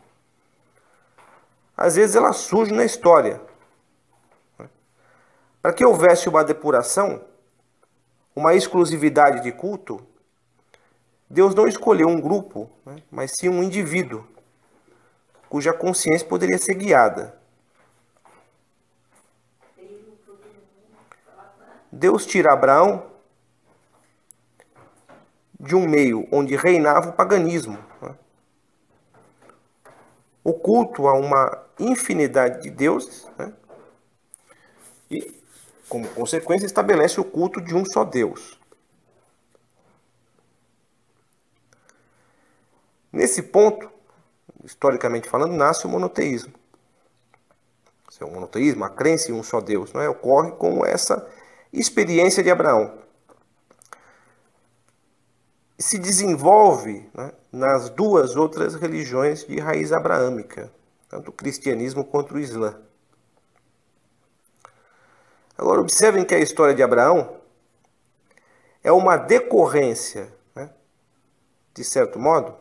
Speaker 2: Às vezes ela surge na história. Para que houvesse uma depuração, uma exclusividade de culto, Deus não escolheu um grupo, né, mas sim um indivíduo, cuja consciência poderia ser guiada. Deus tira Abraão de um meio onde reinava o paganismo, né? O culto a uma infinidade de deuses, né? E, como consequência, estabelece o culto de um só Deus. Nesse ponto, historicamente falando, nasce o monoteísmo. O monoteísmo, a crença em um só Deus, não é? Ocorre com essa experiência de Abraão. Se desenvolve, né, nas duas outras religiões de raiz abraâmica, tanto o cristianismo quanto o islã. Agora, observem que a história de Abraão é uma decorrência, né, de certo modo,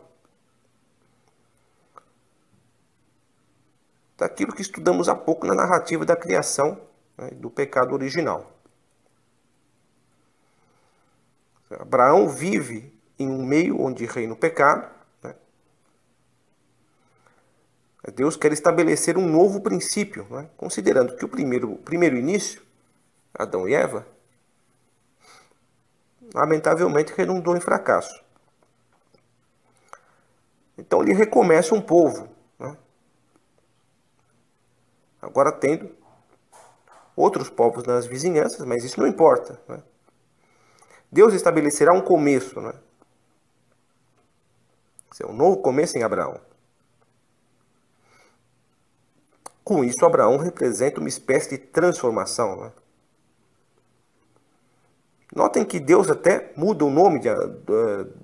Speaker 2: daquilo que estudamos há pouco na narrativa da criação, né, do pecado original. Abraão vive em um meio onde reina o pecado, né? Deus quer estabelecer um novo princípio, né? Considerando que o primeiro início, Adão e Eva, lamentavelmente redundou em fracasso. Então ele recomeça um povo, né? Agora tendo outros povos nas vizinhanças, mas isso não importa, né? Deus estabelecerá um começo, né? É um novo começo em Abraão. Com isso, Abraão representa uma espécie de transformação, né? Notem que Deus até muda o nome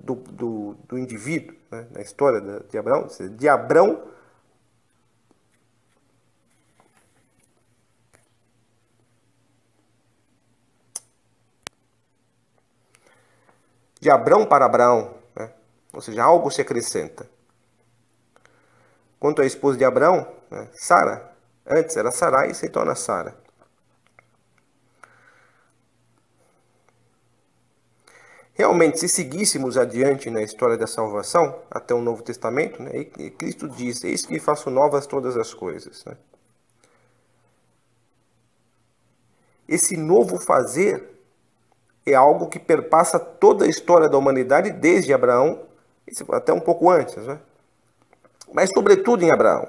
Speaker 2: do indivíduo, né, na história de Abraão. De Abrão para Abraão, né? Ou seja, algo se acrescenta. Quanto à esposa de Abraão, né, Sara, antes era Sarai e se torna Sara. Realmente, se seguíssemos adiante na história da salvação, até o Novo Testamento, né, e Cristo diz, eis que faço novas todas as coisas. Né? Esse novo fazer é algo que perpassa toda a história da humanidade, desde Abraão, até um pouco antes, né? Mas sobretudo em Abraão.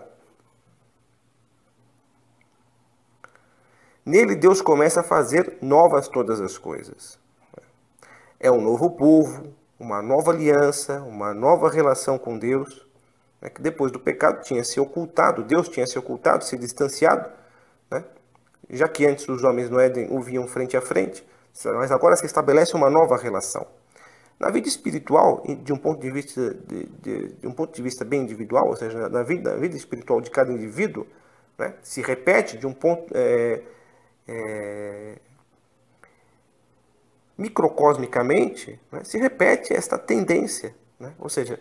Speaker 2: Nele Deus começa a fazer novas todas as coisas. É um novo povo, uma nova aliança, uma nova relação com Deus, né, que depois do pecado tinha se ocultado, Deus tinha se ocultado, se distanciado, né, já que antes os homens no Éden o viam frente a frente, mas agora se estabelece uma nova relação. Na vida espiritual, de um ponto de vista bem individual, ou seja, na vida espiritual de cada indivíduo, né, se repete de um ponto microcosmicamente, né, se repete esta tendência, né? Ou seja,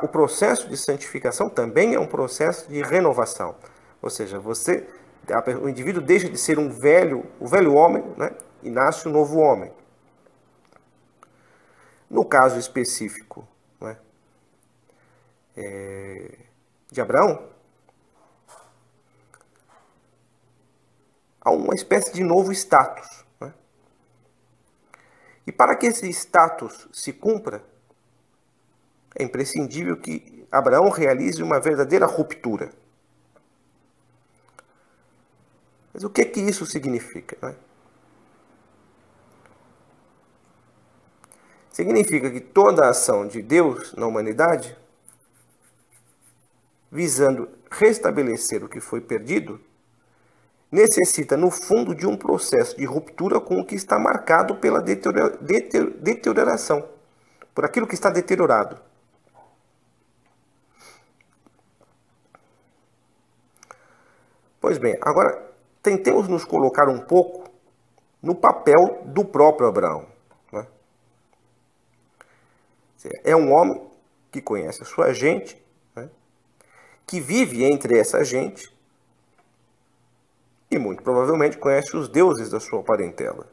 Speaker 2: o processo de santificação também é um processo de renovação. Ou seja, o indivíduo deixa de ser o velho homem, né, e nasce um novo homem. No caso específico, né, de Abraão, há uma espécie de novo status. Né? E para que esse status se cumpra, é imprescindível que Abraão realize uma verdadeira ruptura. Mas o que isso significa? Né? Significa que toda a ação de Deus na humanidade, visando restabelecer o que foi perdido, necessita, no fundo, de um processo de ruptura com o que está marcado pela deterioração, por aquilo que está deteriorado. Pois bem, agora tentemos nos colocar um pouco no papel do próprio Abraão. Né? É um homem que conhece a sua gente, né? Que vive entre essa gente e muito provavelmente conhece os deuses da sua parentela.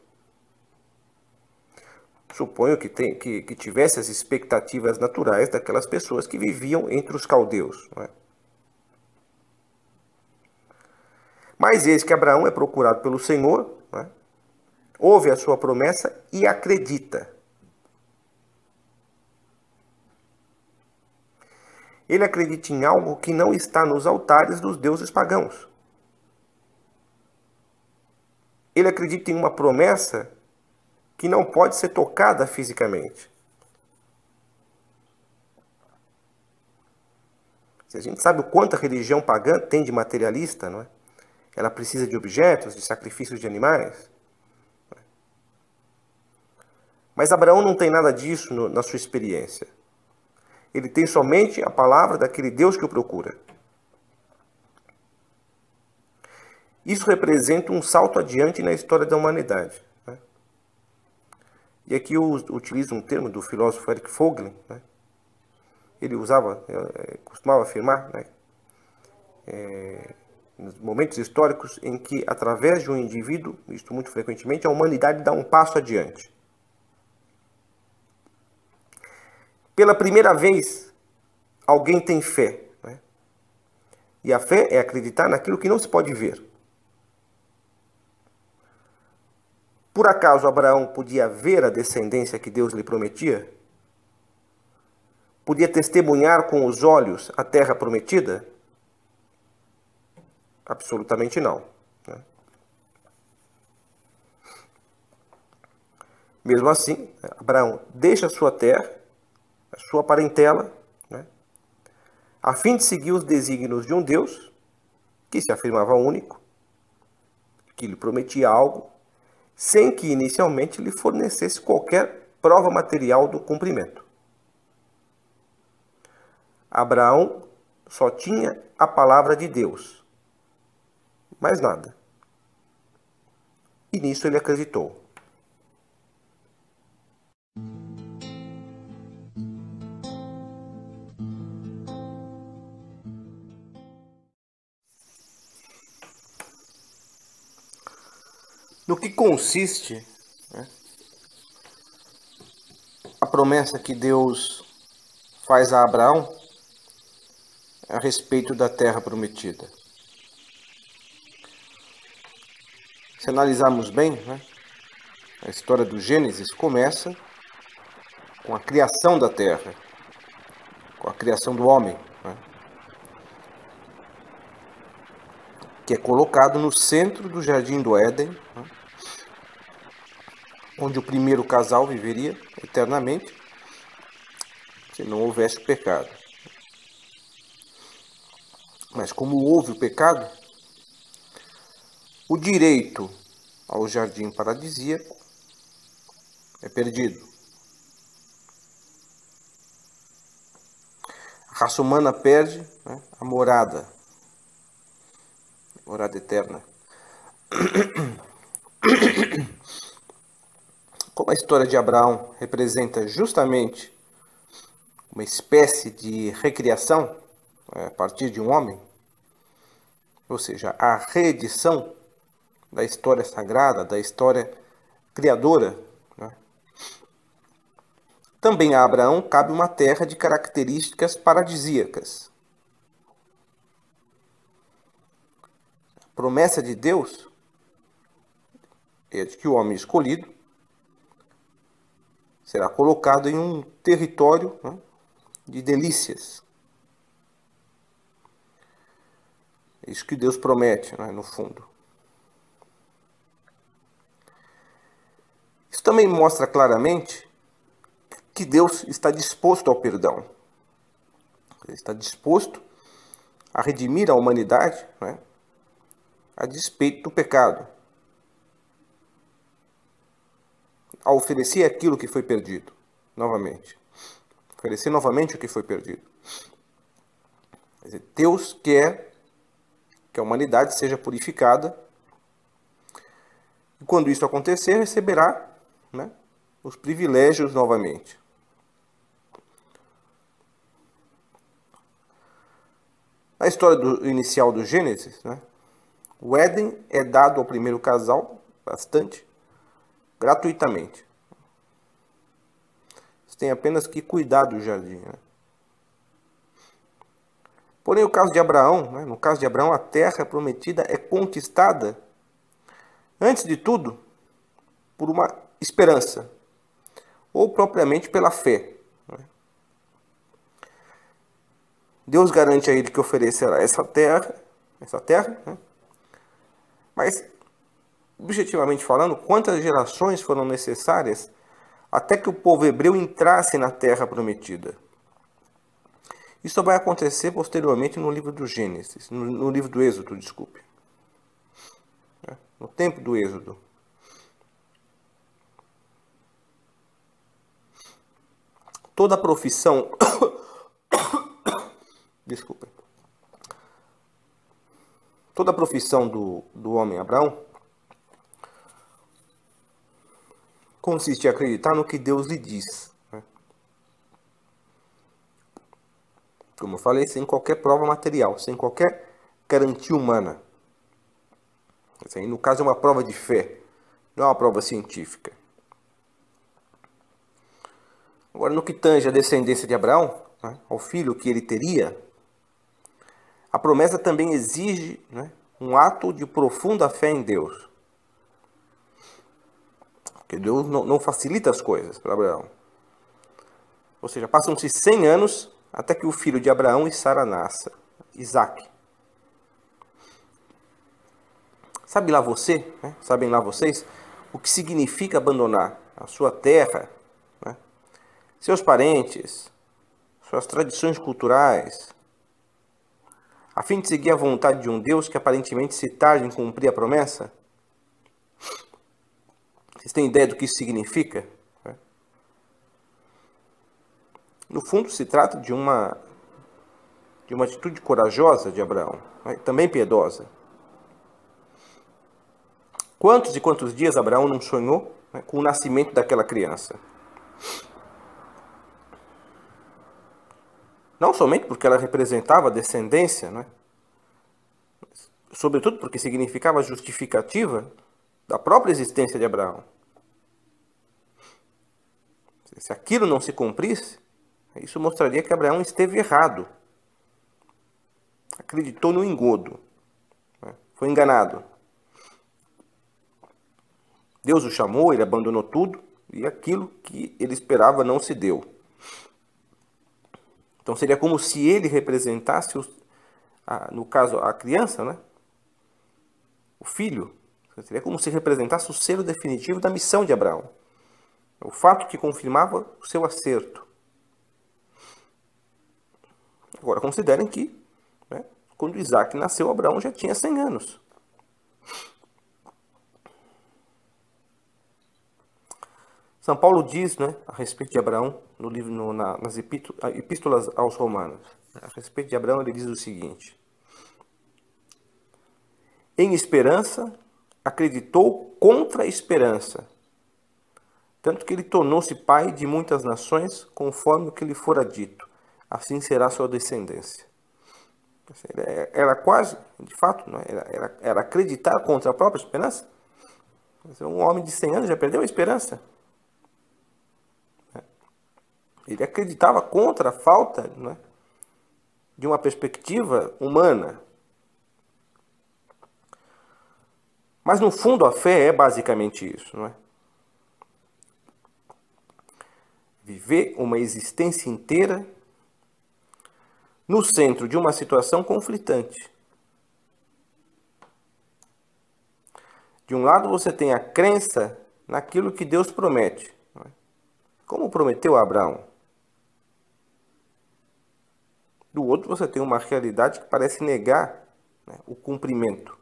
Speaker 2: Suponho que tivesse as expectativas naturais daquelas pessoas que viviam entre os caldeus. Não é? Mas eis que Abraão é procurado pelo Senhor, né? Ouve a sua promessa e acredita. Ele acredita em algo que não está nos altares dos deuses pagãos. Ele acredita em uma promessa que não pode ser tocada fisicamente. A gente sabe o quanto a religião pagã tem de materialista, não é? Ela precisa de objetos, de sacrifícios de animais. Mas Abraão não tem nada disso na sua experiência. Ele tem somente a palavra daquele Deus que o procura. Isso representa um salto adiante na história da humanidade. Né? E aqui eu utilizo um termo do filósofo Eric Voegelin. Né? Ele costumava afirmar, né? Nos momentos históricos em que, através de um indivíduo, isto muito frequentemente, a humanidade dá um passo adiante. Pela primeira vez, alguém tem fé. Né? E a fé é acreditar naquilo que não se pode ver. Por acaso Abraão podia ver a descendência que Deus lhe prometia? Podia testemunhar com os olhos a terra prometida? Absolutamente não. Né? Mesmo assim, Abraão deixa a sua terra, a sua parentela, né, a fim de seguir os desígnios de um Deus que se afirmava único, que lhe prometia algo, sem que inicialmente lhe fornecesse qualquer prova material do cumprimento. Abraão só tinha a palavra de Deus, mais nada. E nisso ele acreditou. No que consiste, né, a promessa que Deus faz a Abraão a respeito da terra prometida? Se analisarmos bem, né, a história do Gênesis começa com a criação da terra, com a criação do homem, né, que é colocado no centro do jardim do Éden, né, onde o primeiro casal viveria eternamente, se não houvesse o pecado. Mas como houve o pecado, o direito ao jardim paradisíaco é perdido. A raça humana perde, né, a morada eterna. Como a história de Abraão representa justamente uma espécie de recriação a partir de um homem, ou seja, a reedição da história sagrada, da história criadora, né? Também a Abraão cabe uma terra de características paradisíacas. A promessa de Deus é de que o homem escolhido será colocado em um território, né, de delícias. É isso que Deus promete, né, no fundo. Isso também mostra claramente que Deus está disposto ao perdão. Ele está disposto a redimir a humanidade, né, a despeito do pecado, a oferecer aquilo que foi perdido, novamente. Oferecer novamente o que foi perdido. Quer dizer, Deus quer que a humanidade seja purificada, e quando isso acontecer, receberá, né, os privilégios novamente. Na história inicial do Gênesis, né, o Éden é dado ao primeiro casal, bastante, gratuitamente. Você tem apenas que cuidar do jardim, né? Porém, no caso de Abraão, a terra prometida é conquistada, antes de tudo, por uma esperança, ou propriamente pela fé. Deus garante a ele que oferecerá essa terra, né? Mas, objetivamente falando, quantas gerações foram necessárias até que o povo hebreu entrasse na terra prometida? Isso vai acontecer posteriormente no livro do Gênesis, no livro do Êxodo, desculpe. No tempo do Êxodo. Toda a profissão... Desculpe. Toda a profissão do homem Abraão consiste em acreditar no que Deus lhe diz, né? Como eu falei, sem qualquer prova material, sem qualquer garantia humana. Isso aí, no caso, é uma prova de fé, não é uma prova científica. Agora, no que tange a descendência de Abraão, né, ao filho que ele teria, a promessa também exige, né, um ato de profunda fé em Deus. Porque Deus não facilita as coisas para Abraão. Ou seja, passam-se 100 anos até que o filho de Abraão e Sara nasça, Isaque. Sabem lá vocês, o que significa abandonar a sua terra, né, seus parentes, suas tradições culturais, a fim de seguir a vontade de um Deus que aparentemente se tarda em cumprir a promessa? Vocês têm ideia do que isso significa? No fundo, se trata de uma atitude corajosa de Abraão, também piedosa. Quantos e quantos dias Abraão não sonhou com o nascimento daquela criança? Não somente porque ela representava a descendência, sobretudo porque significava a justificativa da própria existência de Abraão. Se aquilo não se cumprisse, isso mostraria que Abraão esteve errado. Acreditou no engodo. Foi enganado. Deus o chamou, ele abandonou tudo e aquilo que ele esperava não se deu. Então seria como se ele representasse, no caso, a criança, o filho. Seria como se representasse o selo definitivo da missão de Abraão. O fato que confirmava o seu acerto. Agora, considerem que, quando Isaac nasceu, Abraão já tinha 100 anos. São Paulo diz, a respeito de Abraão, no livro, nas epístolas aos Romanos, a respeito de Abraão, ele diz o seguinte: em esperança, acreditou contra a esperança, tanto que ele tornou-se pai de muitas nações, conforme o que lhe fora dito. Assim será sua descendência. Era quase, de fato, era acreditar contra a própria esperança. Um homem de 100 anos já perdeu a esperança. Ele acreditava contra a falta de uma perspectiva humana. Mas, no fundo, a fé é basicamente isso, Viver uma existência inteira no centro de uma situação conflitante. De um lado, você tem a crença naquilo que Deus promete, como prometeu a Abraão. Do outro, você tem uma realidade que parece negar o cumprimento.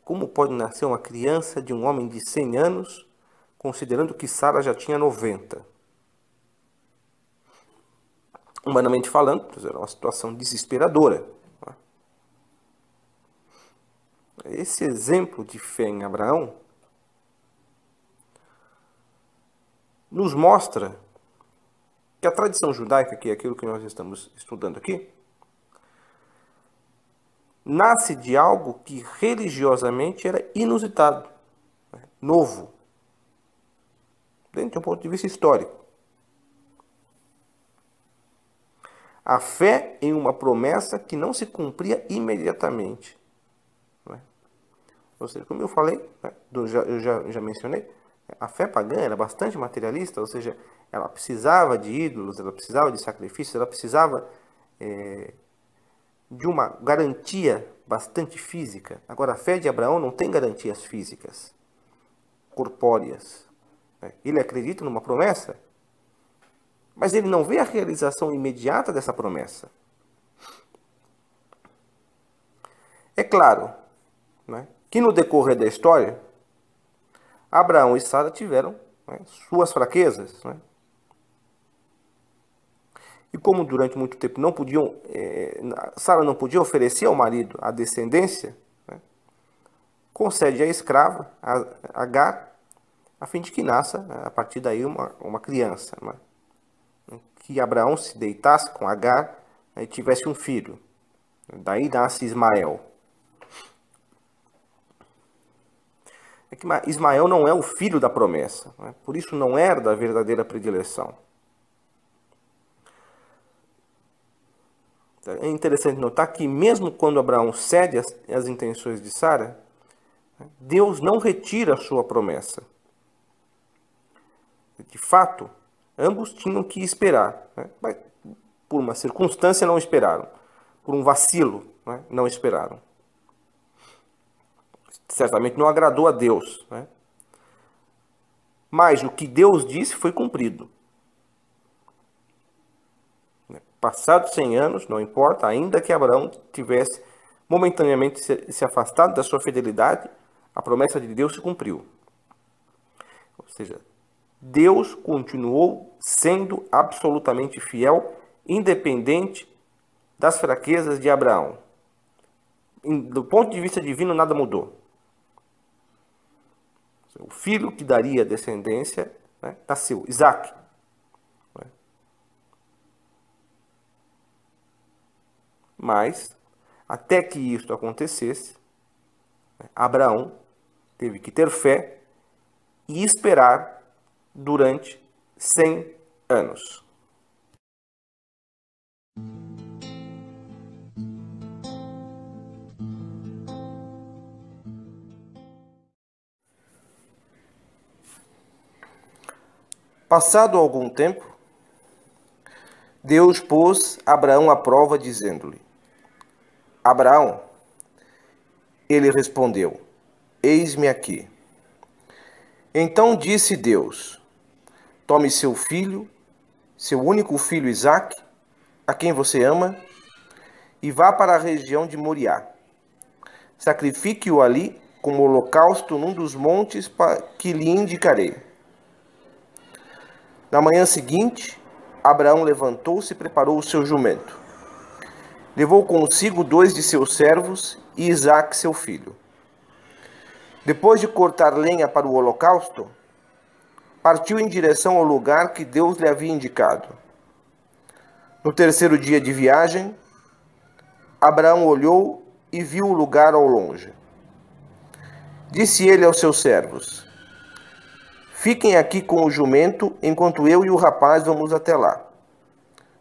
Speaker 2: Como pode nascer uma criança de um homem de 100 anos, considerando que Sara já tinha 90? Humanamente falando, era uma situação desesperadora. Esse exemplo de fé em Abraão nos mostra que a tradição judaica, que é aquilo que nós estamos estudando aqui, nasce de algo que religiosamente era inusitado, novo, dentro de um ponto de vista histórico. A fé em uma promessa que não se cumpria imediatamente. Ou seja, como eu falei, eu já mencionei, a fé pagã era bastante materialista, ou seja, ela precisava de ídolos, ela precisava de sacrifícios, ela precisava de uma garantia bastante física. Agora, a fé de Abraão não tem garantias físicas, corpóreas. Ele acredita numa promessa, mas ele não vê a realização imediata dessa promessa. É claro, que no decorrer da história, Abraão e Sara tiveram suas fraquezas. E como durante muito tempo Sara não podia oferecer ao marido a descendência, concede à escrava, a Agar, a fim de que nasça, a partir daí, uma criança. Que Abraão se deitasse com Agar e tivesse um filho. Daí nasce Ismael. É que Ismael não é o filho da promessa, por isso não era da verdadeira predileção. É interessante notar que mesmo quando Abraão cede às intenções de Sara, Deus não retira a sua promessa. De fato, ambos tinham que esperar. Mas, por uma circunstância, não esperaram. Por um vacilo, não esperaram. Certamente não agradou a Deus. Mas o que Deus disse foi cumprido. Passados 100 anos, não importa, ainda que Abraão tivesse momentaneamente se afastado da sua fidelidade, a promessa de Deus se cumpriu. Ou seja, Deus continuou sendo absolutamente fiel, independente das fraquezas de Abraão. Do ponto de vista divino, nada mudou. O filho que daria descendência, né, nasceu, Isaac. Mas, até que isso acontecesse, Abraão teve que ter fé e esperar durante 100 anos. Passado algum tempo, Deus pôs Abraão à prova, dizendo-lhe: Abraão, ele respondeu: Eis-me aqui. Então disse Deus: Tome seu filho, seu único filho Isaque, a quem você ama, e vá para a região de Moriá. Sacrifique-o ali como holocausto num dos montes que lhe indicarei. Na manhã seguinte, Abraão levantou-se e preparou o seu jumento. Levou consigo 2 de seus servos e Isaque, seu filho. Depois de cortar lenha para o holocausto, partiu em direção ao lugar que Deus lhe havia indicado. No terceiro dia de viagem, Abraão olhou e viu o lugar ao longe. Disse ele aos seus servos: Fiquem aqui com o jumento, enquanto eu e o rapaz vamos até lá.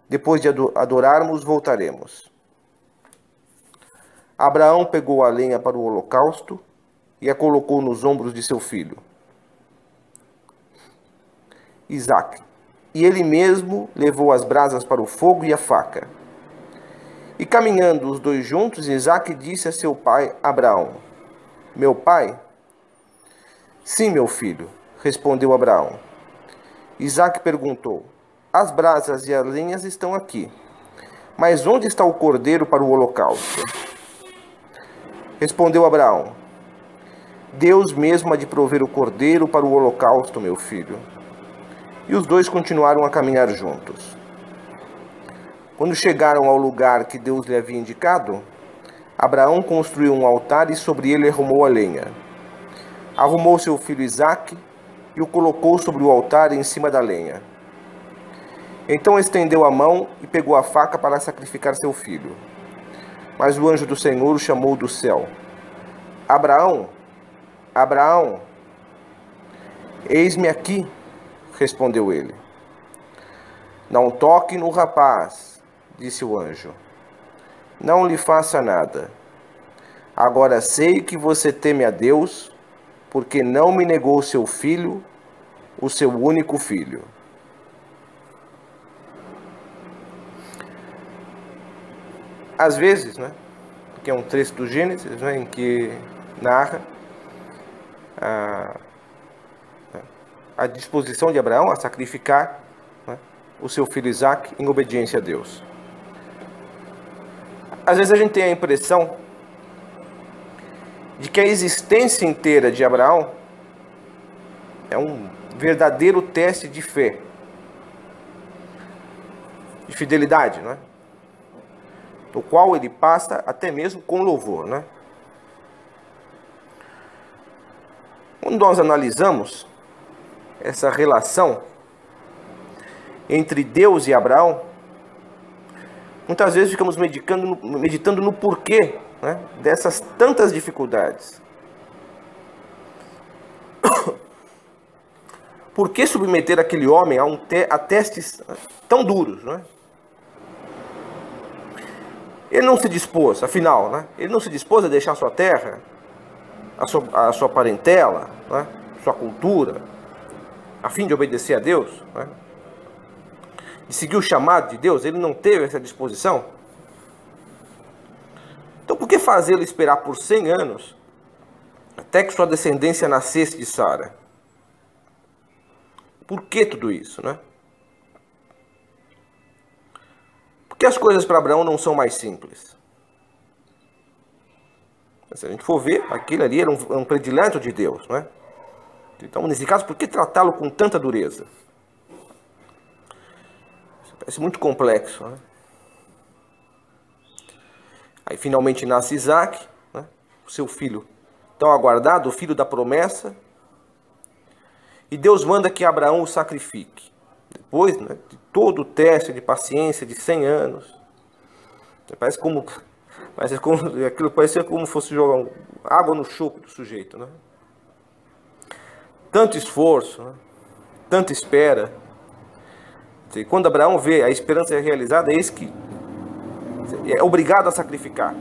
Speaker 2: Depois de adorarmos, voltaremos. Abraão pegou a lenha para o holocausto e a colocou nos ombros de seu filho, Isaque. E ele mesmo levou as brasas para o fogo e a faca. E caminhando os dois juntos, Isaque disse a seu pai Abraão: Meu pai? Sim, meu filho, respondeu Abraão. Isaque perguntou: As brasas e as lenhas estão aqui, mas onde está o cordeiro para o holocausto? Respondeu Abraão: Deus mesmo há de prover o cordeiro para o holocausto, meu filho. E os dois continuaram a caminhar juntos. Quando chegaram ao lugar que Deus lhe havia indicado, Abraão construiu um altar e sobre ele arrumou a lenha. Arrumou seu filho Isaque e o colocou sobre o altar em cima da lenha. Então estendeu a mão e pegou a faca para sacrificar seu filho. Mas o anjo do Senhor o chamou do céu: Abraão, Abraão. Eis-me aqui, respondeu ele. Não toque no rapaz, disse o anjo. Não lhe faça nada. Agora sei que você teme a Deus, porque não me negou seu filho, o seu único filho. Às vezes, que é um trecho do Gênesis, em que narra a disposição de Abraão a sacrificar o seu filho Isaque em obediência a Deus. Às vezes a gente tem a impressão de que a existência inteira de Abraão é um verdadeiro teste de fé, de fidelidade, do qual ele passa até mesmo com louvor, Quando nós analisamos essa relação entre Deus e Abraão, muitas vezes ficamos meditando no porquê dessas tantas dificuldades. Por que submeter aquele homem a testes tão duros? Ele não se dispôs, afinal, ele não se dispôs a deixar sua terra, a sua parentela, sua cultura, a fim de obedecer a Deus, e seguir o chamado de Deus. Ele não teve essa disposição. Então por que fazê-lo esperar por 100 anos até que sua descendência nascesse de Sara? Por que tudo isso, Porque as coisas para Abraão não são mais simples. Se a gente for ver, aquele ali era um predileto de Deus, não é? Então, nesse caso, por que tratá-lo com tanta dureza? Isso parece muito complexo, né? Aí finalmente nasce Isaac, né? O seu filho tão aguardado, o filho da promessa. E Deus manda que Abraão o sacrifique. Depois, né, de todo o teste de paciência de 100 anos. Parece como aquilo parecia como fosse jogar água no choco do sujeito, né? Tanto esforço, né? Tanta espera. E quando Abraão vê a esperança realizada, eis que é obrigado a sacrificar.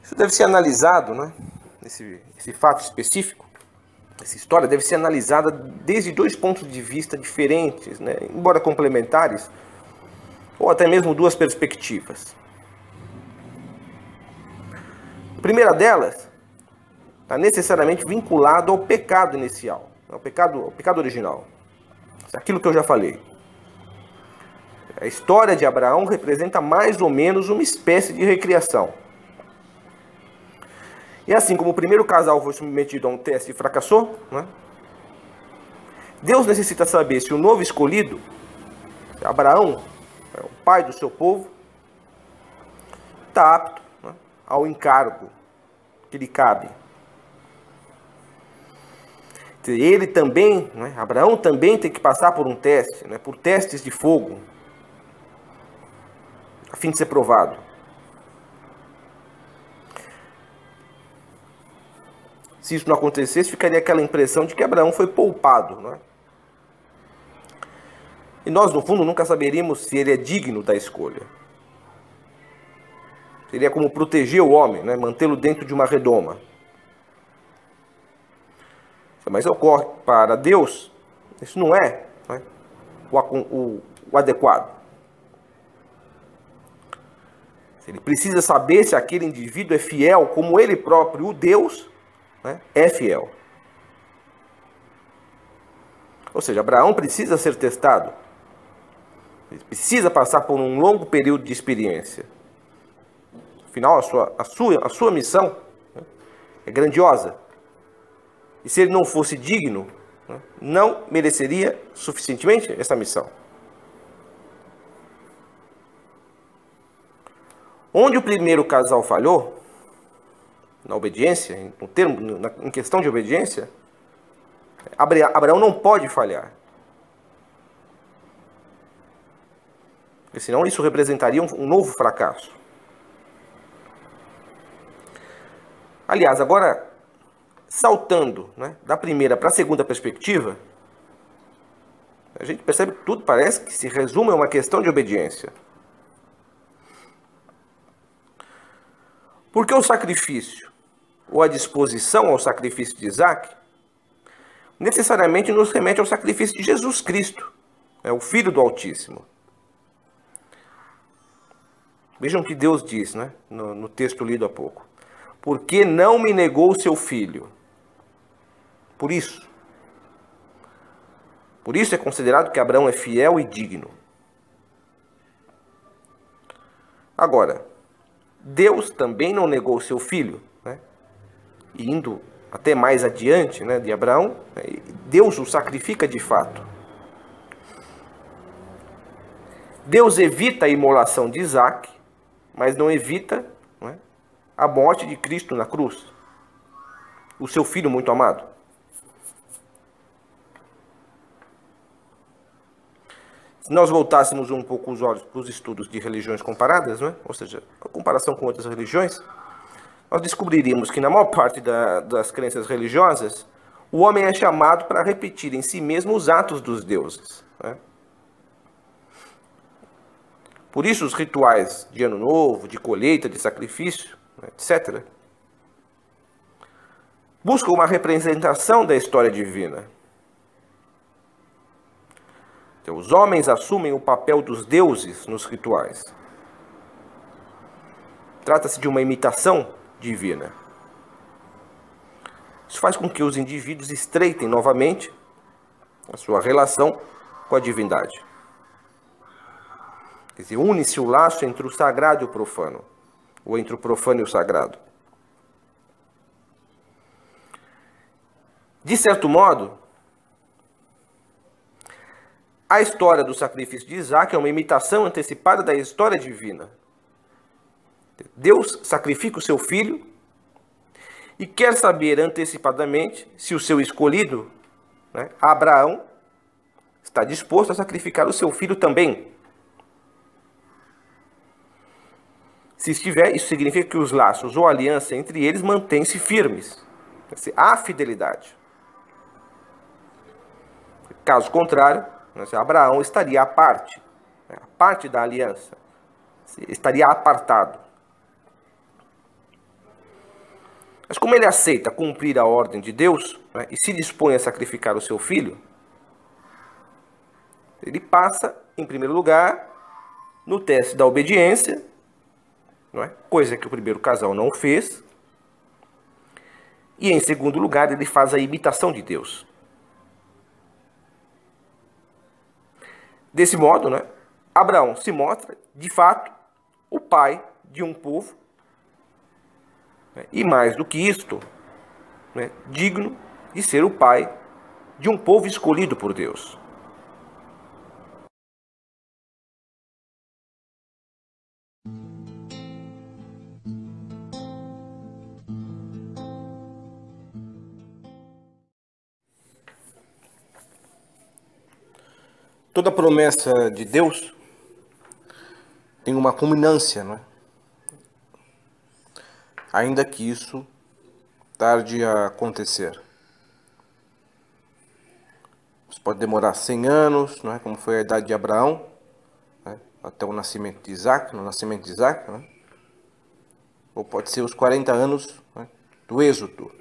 Speaker 2: Isso deve ser analisado, né? Esse fato específico, essa história deve ser analisada desde dois pontos de vista diferentes, né? Embora complementares, ou até mesmo duas perspectivas. A primeira delas está necessariamente vinculado ao pecado inicial, ao pecado original. Aquilo que eu já falei. A história de Abraão representa mais ou menos uma espécie de recriação. E assim como o primeiro casal foi submetido a um teste e fracassou, né? Deus necessita saber se o novo escolhido, Abraão, o pai do seu povo, está apto, né, ao encargo que lhe cabe. Ele também, né, Abraão também tem que passar por um teste, né, por testes de fogo, a fim de ser provado. Se isso não acontecesse, ficaria aquela impressão de que Abraão foi poupado, né? E nós, no fundo, nunca saberíamos se ele é digno da escolha. Seria como proteger o homem, né? Mantê-lo dentro de uma redoma. Mas ocorre para Deus, isso não é, né, o adequado. Ele precisa saber se aquele indivíduo é fiel, como ele próprio, o Deus, né, é fiel. Ou seja, Abraão precisa ser testado. Ele precisa passar por um longo período de experiência. Afinal, a sua missão, né, é grandiosa. E se ele não fosse digno, né, não mereceria suficientemente essa missão. Onde o primeiro casal falhou, na obediência, em questão de obediência, Abraão não pode falhar. Porque senão isso representaria um novo fracasso. Aliás, agora, saltando, né, da primeira para a segunda perspectiva, a gente percebe que tudo parece que se resume a uma questão de obediência. Porque o sacrifício, ou a disposição ao sacrifício de Isaac, necessariamente nos remete ao sacrifício de Jesus Cristo, o Filho do Altíssimo. Vejam o que Deus diz, né, no texto lido há pouco. Porque não me negou o seu filho. Por isso é considerado que Abraão é fiel e digno. Agora, Deus também não negou o seu filho, né? E indo até mais adiante, né, de Abraão, Deus o sacrifica de fato. Deus evita a imolação de Isaac, mas não evita, né, a morte de Cristo na cruz, o seu filho muito amado. Se nós voltássemos um pouco os olhos para os estudos de religiões comparadas, né, ou seja, a comparação com outras religiões, nós descobriríamos que na maior parte das crenças religiosas, o homem é chamado para repetir em si mesmo os atos dos deuses, né? Por isso os rituais de ano novo, de colheita, de sacrifício, etc., buscam uma representação da história divina. Então, os homens assumem o papel dos deuses nos rituais. Trata-se de uma imitação divina. Isso faz com que os indivíduos estreitem novamente a sua relação com a divindade. Quer dizer, une-se o laço entre o sagrado e o profano, ou entre o profano e o sagrado. De certo modo, a história do sacrifício de Isaac é uma imitação antecipada da história divina. Deus sacrifica o seu filho e quer saber antecipadamente se o seu escolhido, né, Abraão, está disposto a sacrificar o seu filho também. Se estiver, isso significa que os laços ou aliança entre eles mantêm-se firmes. Há fidelidade. Caso contrário, Abraão estaria à parte da aliança, estaria apartado. Mas como ele aceita cumprir a ordem de Deus, né, e se dispõe a sacrificar o seu filho, ele passa, em primeiro lugar, no teste da obediência, não é? Coisa que o primeiro casal não fez. E, em segundo lugar, ele faz a imitação de Deus. Desse modo, né, Abraão se mostra, de fato, o pai de um povo, né, e mais do que isto, né, digno de ser o pai de um povo escolhido por Deus. Toda promessa de Deus tem uma culminância, não é? Ainda que isso tarde a acontecer. Isso pode demorar 100 anos, não é? Como foi a idade de Abraão, né? Até o nascimento de Isaac, no nascimento de Isaac, né? Ou pode ser os 40 anos, né, do Êxodo.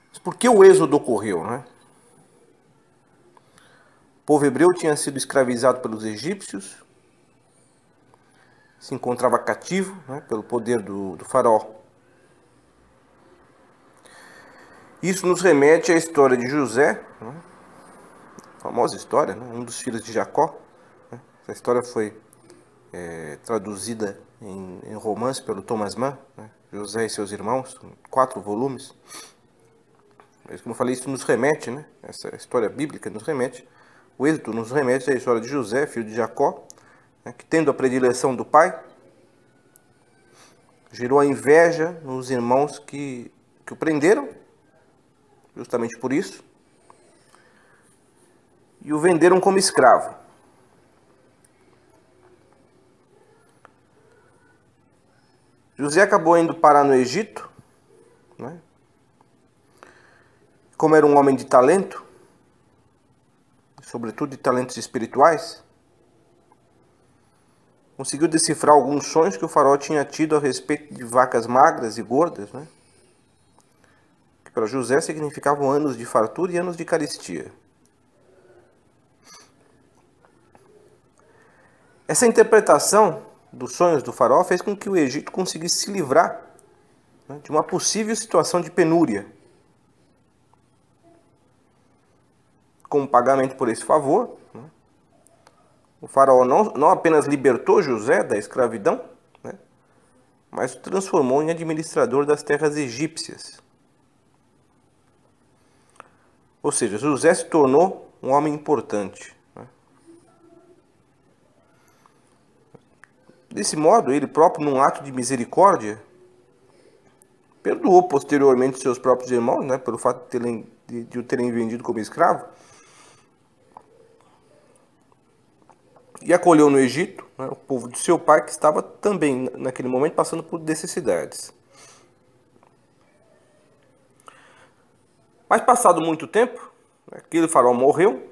Speaker 2: Mas por que o Êxodo ocorreu, né? O povo hebreu tinha sido escravizado pelos egípcios, se encontrava cativo, né, pelo poder do faraó. Isso nos remete à história de José, né, famosa história, né, um dos filhos de Jacó. Né. Essa história foi traduzida em romance pelo Thomas Mann, né, José e seus irmãos, 4 volumes. Mas, como eu falei, isso nos remete, né, essa história bíblica nos remete, o Êxodo nos remete à história de José, filho de Jacó, que, tendo a predileção do pai, gerou a inveja nos irmãos que o prenderam, justamente por isso, e o venderam como escravo. José acabou indo parar no Egito, né? Como era um homem de talento, sobretudo de talentos espirituais, conseguiu decifrar alguns sonhos que o faraó tinha tido a respeito de vacas magras e gordas, né? Que para José significavam anos de fartura e anos de carestia. Essa interpretação dos sonhos do faraó fez com que o Egito conseguisse se livrar, né, de uma possível situação de penúria. Como pagamento por esse favor, né, o faraó não apenas libertou José da escravidão, né, mas o transformou em administrador das terras egípcias. Ou seja, José se tornou um homem importante. Né. Desse modo, ele próprio, num ato de misericórdia, perdoou posteriormente seus próprios irmãos, né, pelo fato de o terem vendido como escravo, e acolheu no Egito, né, o povo de seu pai, que estava também, naquele momento, passando por necessidades. Mas, passado muito tempo, aquele faraó morreu,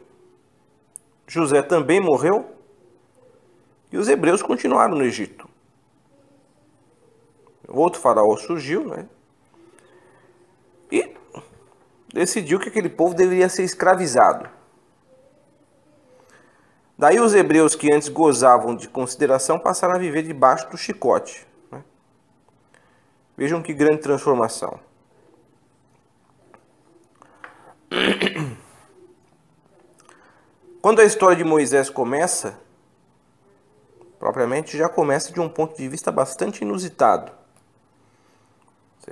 Speaker 2: José também morreu, e os hebreus continuaram no Egito. Outro faraó surgiu, né, e decidiu que aquele povo deveria ser escravizado. Daí os hebreus que antes gozavam de consideração passaram a viver debaixo do chicote. Né? Vejam que grande transformação. Quando a história de Moisés começa, propriamente já começa de um ponto de vista bastante inusitado.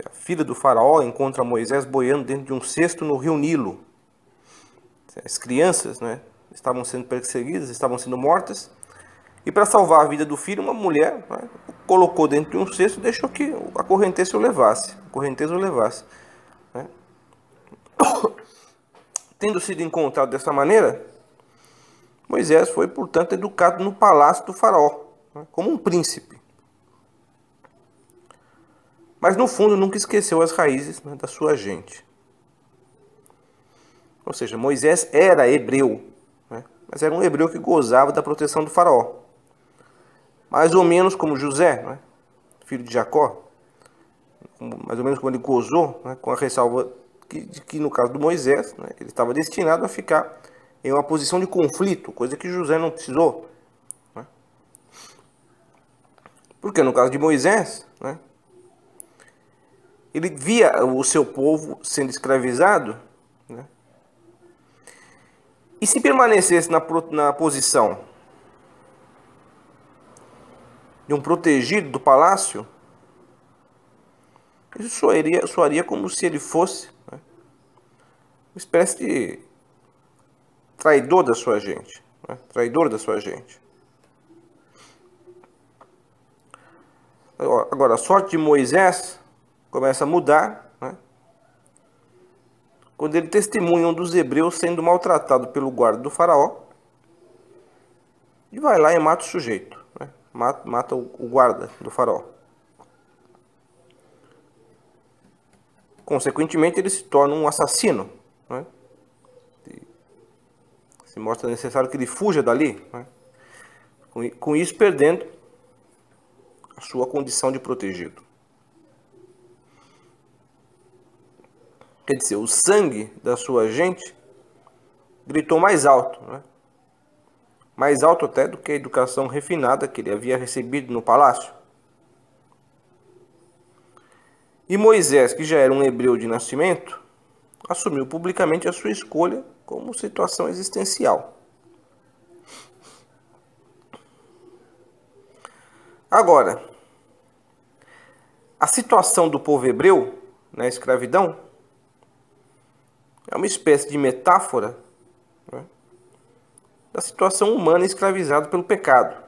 Speaker 2: A filha do faraó encontra Moisés boiando dentro de um cesto no rio Nilo. As crianças, né, estavam sendo perseguidas, estavam sendo mortas. E para salvar a vida do filho, uma mulher, né, colocou dentro de um cesto e deixou que a correnteza o levasse. Né? Tendo sido encontrado dessa maneira, Moisés foi, portanto, educado no palácio do faraó, né, como um príncipe. Mas no fundo nunca esqueceu as raízes, né, da sua gente. Ou seja, Moisés era hebreu, né, mas era um hebreu que gozava da proteção do faraó. Mais ou menos como José, né, filho de Jacó, mais ou menos como ele gozou, né, com a ressalva de que no caso do Moisés, né, ele estava destinado a ficar em uma posição de conflito, coisa que José não precisou. Né? Porque no caso de Moisés, né, ele via o seu povo sendo escravizado, né, e se permanecesse na posição de um protegido do palácio, isso soaria como se ele fosse, né, uma espécie de traidor da sua gente. Né, traidor da sua gente. Agora, a sorte de Moisés começa a mudar, né, quando ele testemunha um dos hebreus sendo maltratado pelo guarda do faraó e vai lá e mata o sujeito, né, mata o guarda do faraó. Consequentemente, ele se torna um assassino, né, se mostra necessário que ele fuja dali, né, com isso perdendo a sua condição de protegido. Quer dizer, o sangue da sua gente gritou mais alto, né? Mais alto até do que a educação refinada que ele havia recebido no palácio. E Moisés, que já era um hebreu de nascimento, assumiu publicamente a sua escolha como situação existencial. Agora, a situação do povo hebreu na escravidão é uma espécie de metáfora, né, da situação humana escravizada pelo pecado.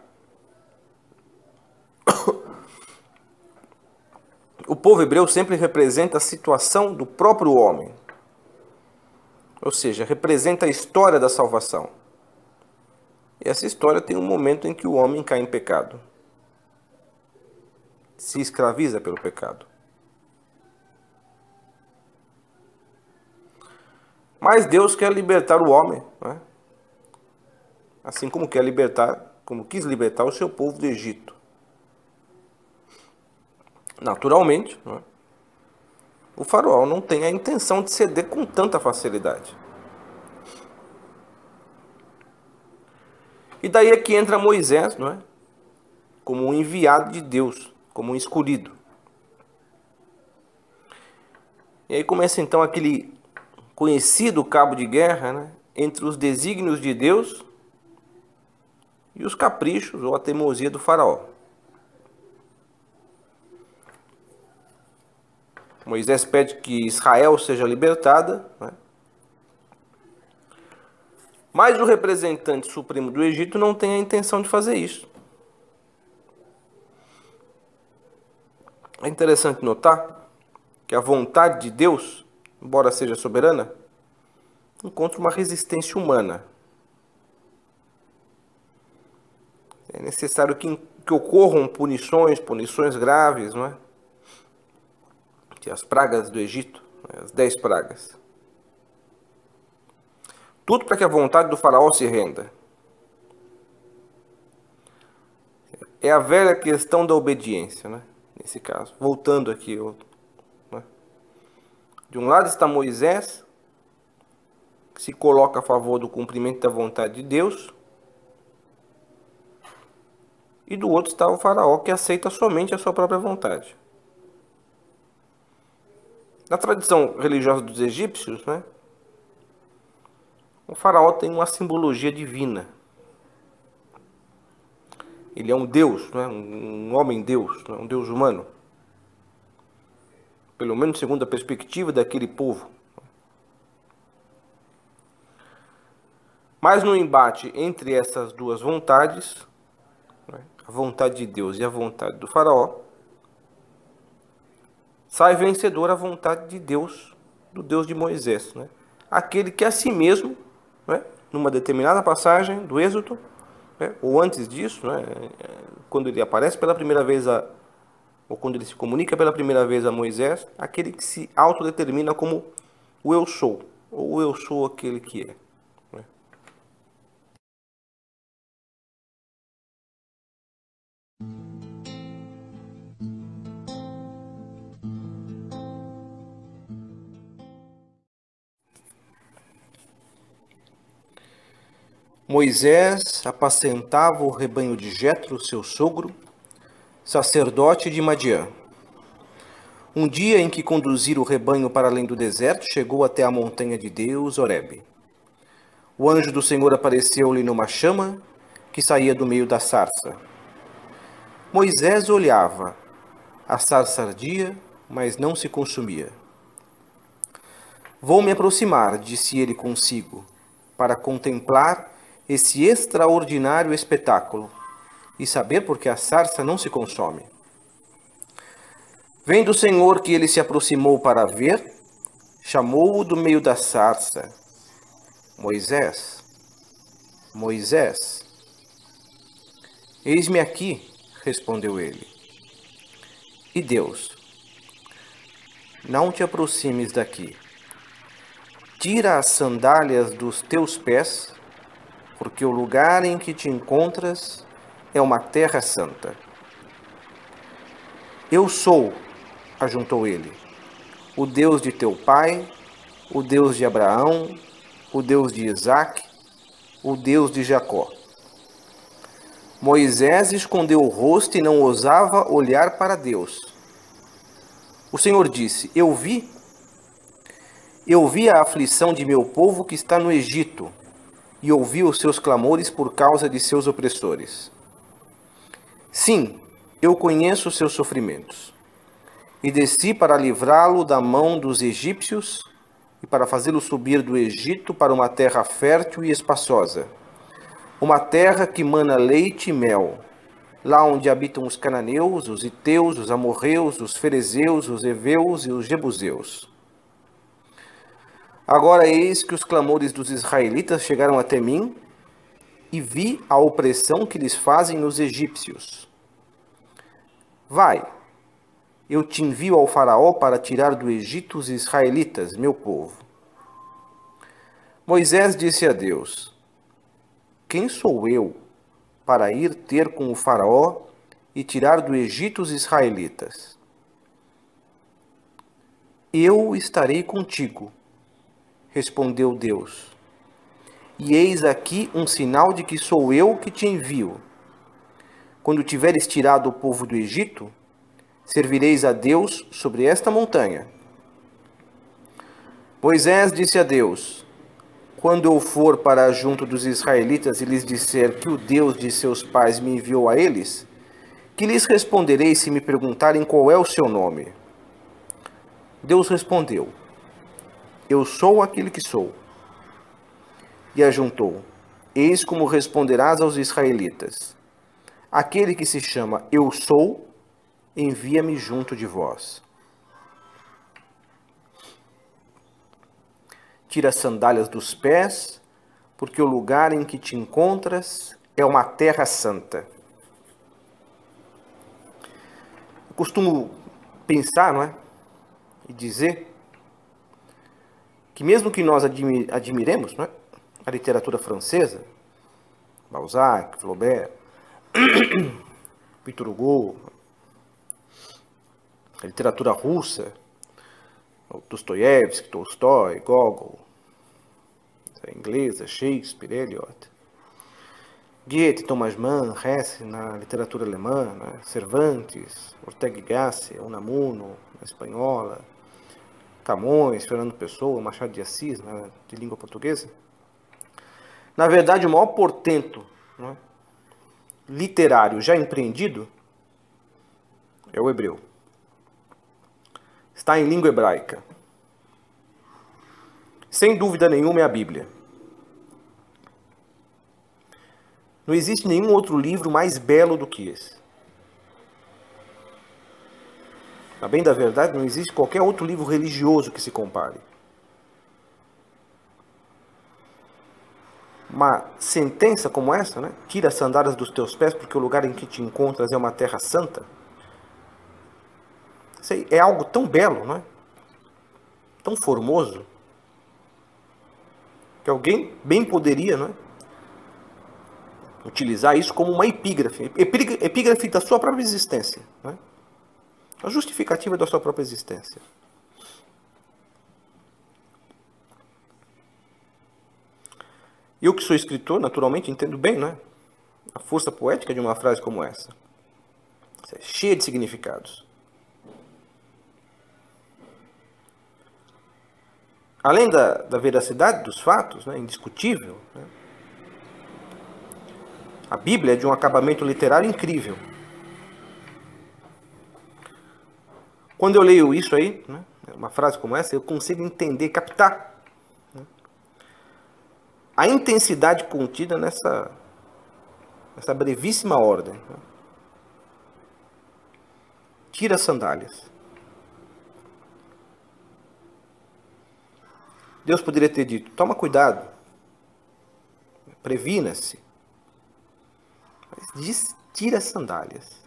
Speaker 2: O povo hebreu sempre representa a situação do próprio homem, ou seja, representa a história da salvação. E essa história tem um momento em que o homem cai em pecado, se escraviza pelo pecado. Mas Deus quer libertar o homem, né? Assim como quis libertar o seu povo do Egito. Naturalmente, né, o faraó não tem a intenção de ceder com tanta facilidade. E daí é que entra Moisés, não é? Como um enviado de Deus, como um escolhido. E aí começa então aquele conhecido cabo de guerra, né, entre os desígnios de Deus e os caprichos ou a teimosia do faraó. Moisés pede que Israel seja libertada, né, mas o representante supremo do Egito não tem a intenção de fazer isso. É interessante notar que a vontade de Deus, embora seja soberana, encontra uma resistência humana. É necessário que ocorram punições graves, não é? As pragas do Egito, as 10 pragas. Tudo para que a vontade do faraó se renda. É a velha questão da obediência, né? Nesse caso. Voltando aqui, né? De um lado está Moisés, que se coloca a favor do cumprimento da vontade de Deus. E do outro está o faraó, que aceita somente a sua própria vontade. Na tradição religiosa dos egípcios, né, O faraó tem uma simbologia divina. Ele é um Deus, não é? Um homem-deus, não é? Um Deus humano. Pelo menos segundo a perspectiva daquele povo. Mas no embate entre essas duas vontades, né, a vontade de Deus e a vontade do faraó, sai vencedor a vontade de Deus, do Deus de Moisés, né? Aquele que a si mesmo, né, numa determinada passagem do Êxodo, né, ou antes disso, né, quando ele aparece pela primeira vez, ou quando ele se comunica pela primeira vez a Moisés, aquele que se autodetermina como o eu sou, ou o eu sou aquele que é. Né? Moisés apacentava o rebanho de Jetro, seu sogro, sacerdote de Madiã. Um dia em que conduzir o rebanho para além do deserto, chegou até a montanha de Deus, Horebe. O anjo do Senhor apareceu-lhe numa chama que saía do meio da sarça. Moisés olhava. A sarça ardia, mas não se consumia. Vou me aproximar, disse ele consigo, para contemplar esse extraordinário espetáculo e saber por que a sarça não se consome. Vendo o Senhor que ele se aproximou para ver, chamou-o do meio da sarça. Moisés, Moisés. Eis-me aqui, respondeu ele. E Deus, não te aproximes daqui. Tira as sandálias dos teus pés, porque o lugar em que te encontras é uma terra santa. Eu sou, ajuntou ele, o Deus de teu pai, o Deus de Abraão, o Deus de Isaque, o Deus de Jacó. Moisés escondeu o rosto e não ousava olhar para Deus. O Senhor disse, eu vi a aflição de meu povo que está no Egito, e ouvi os seus clamores por causa de seus opressores. Sim, eu conheço os seus sofrimentos, e desci para livrá-lo da mão dos egípcios e para fazê-lo subir do Egito para uma terra fértil e espaçosa, uma terra que mana leite e mel, lá onde habitam os cananeus, os heteus, os amorreus, os ferezeus, os heveus e os jebuseus. Agora eis que os clamores dos israelitas chegaram até mim, e vi a opressão que lhes fazem os egípcios. Vai, eu te envio ao faraó para tirar do Egito os israelitas, meu povo. Moisés disse a Deus, quem sou eu para ir ter com o faraó e tirar do Egito os israelitas? Eu estarei contigo, respondeu Deus. E eis aqui um sinal de que sou eu que te envio. Quando tiveres tirado o povo do Egito, servireis a Deus sobre esta montanha. Moisés disse a Deus, quando eu for para junto dos israelitas e lhes disser que o Deus de seus pais me enviou a eles, que lhes responderei se me perguntarem qual é o seu nome? Deus respondeu, eu sou aquele que sou. E ajuntou, eis como responderás aos israelitas. Aquele que se chama Eu Sou, envia-me junto de vós. Tira as sandálias dos pés, porque o lugar em que te encontras é uma terra santa. Eu costumo pensar, não é? E dizer que mesmo que nós admiremos, não é? A literatura francesa, Balzac, Flaubert, Victor Hugo, a literatura russa, Dostoiévski, Tolstói, Gogol, a inglesa, Shakespeare, Eliot, Goethe, Thomas Mann, Hesse na literatura alemã, né? Cervantes, Ortega y Gasset, Unamuno na espanhola, Camões, Fernando Pessoa, Machado de Assis, né? De língua portuguesa. Na verdade, o maior portento, né, literário já empreendido é o hebreu. Está em língua hebraica. Sem dúvida nenhuma é a Bíblia. Não existe nenhum outro livro mais belo do que esse. A bem da verdade, não existe qualquer outro livro religioso que se compare. Uma sentença como essa, né? Tira as sandálias dos teus pés, porque o lugar em que te encontras é uma terra santa. Isso aí é algo tão belo, né? Tão formoso, que alguém bem poderia, né, utilizar isso como uma epígrafe. Epígrafe da sua própria existência, né? A justificativa da sua própria existência. Eu que sou escritor, naturalmente, entendo bem, né, a força poética de uma frase como essa. É cheia de significados. Além da veracidade dos fatos, né, indiscutível, né, a Bíblia é de um acabamento literário incrível. Quando eu leio isso aí, né, uma frase como essa, eu consigo entender, captar, né, a intensidade contida nessa brevíssima ordem. Né. Tira as sandálias. Deus poderia ter dito, toma cuidado, previna-se. Mas diz, tira as sandálias.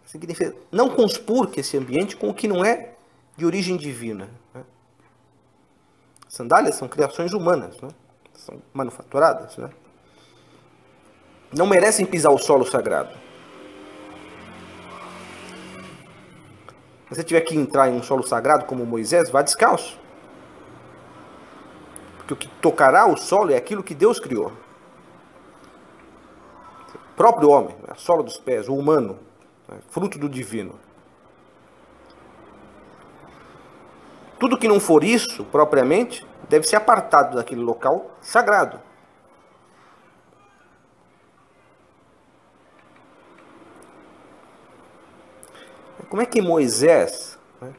Speaker 2: Significa, não conspurque esse ambiente com o que não é de origem divina. Né? Sandálias são criações humanas, né? São manufaturadas. Né? Não merecem pisar o solo sagrado. Se você tiver que entrar em um solo sagrado como Moisés, vá descalço. Porque o que tocará o solo é aquilo que Deus criou. O próprio homem, a sola dos pés, o humano, fruto do divino. Tudo que não for isso, propriamente, deve ser apartado daquele local sagrado. Como é que Moisés, né,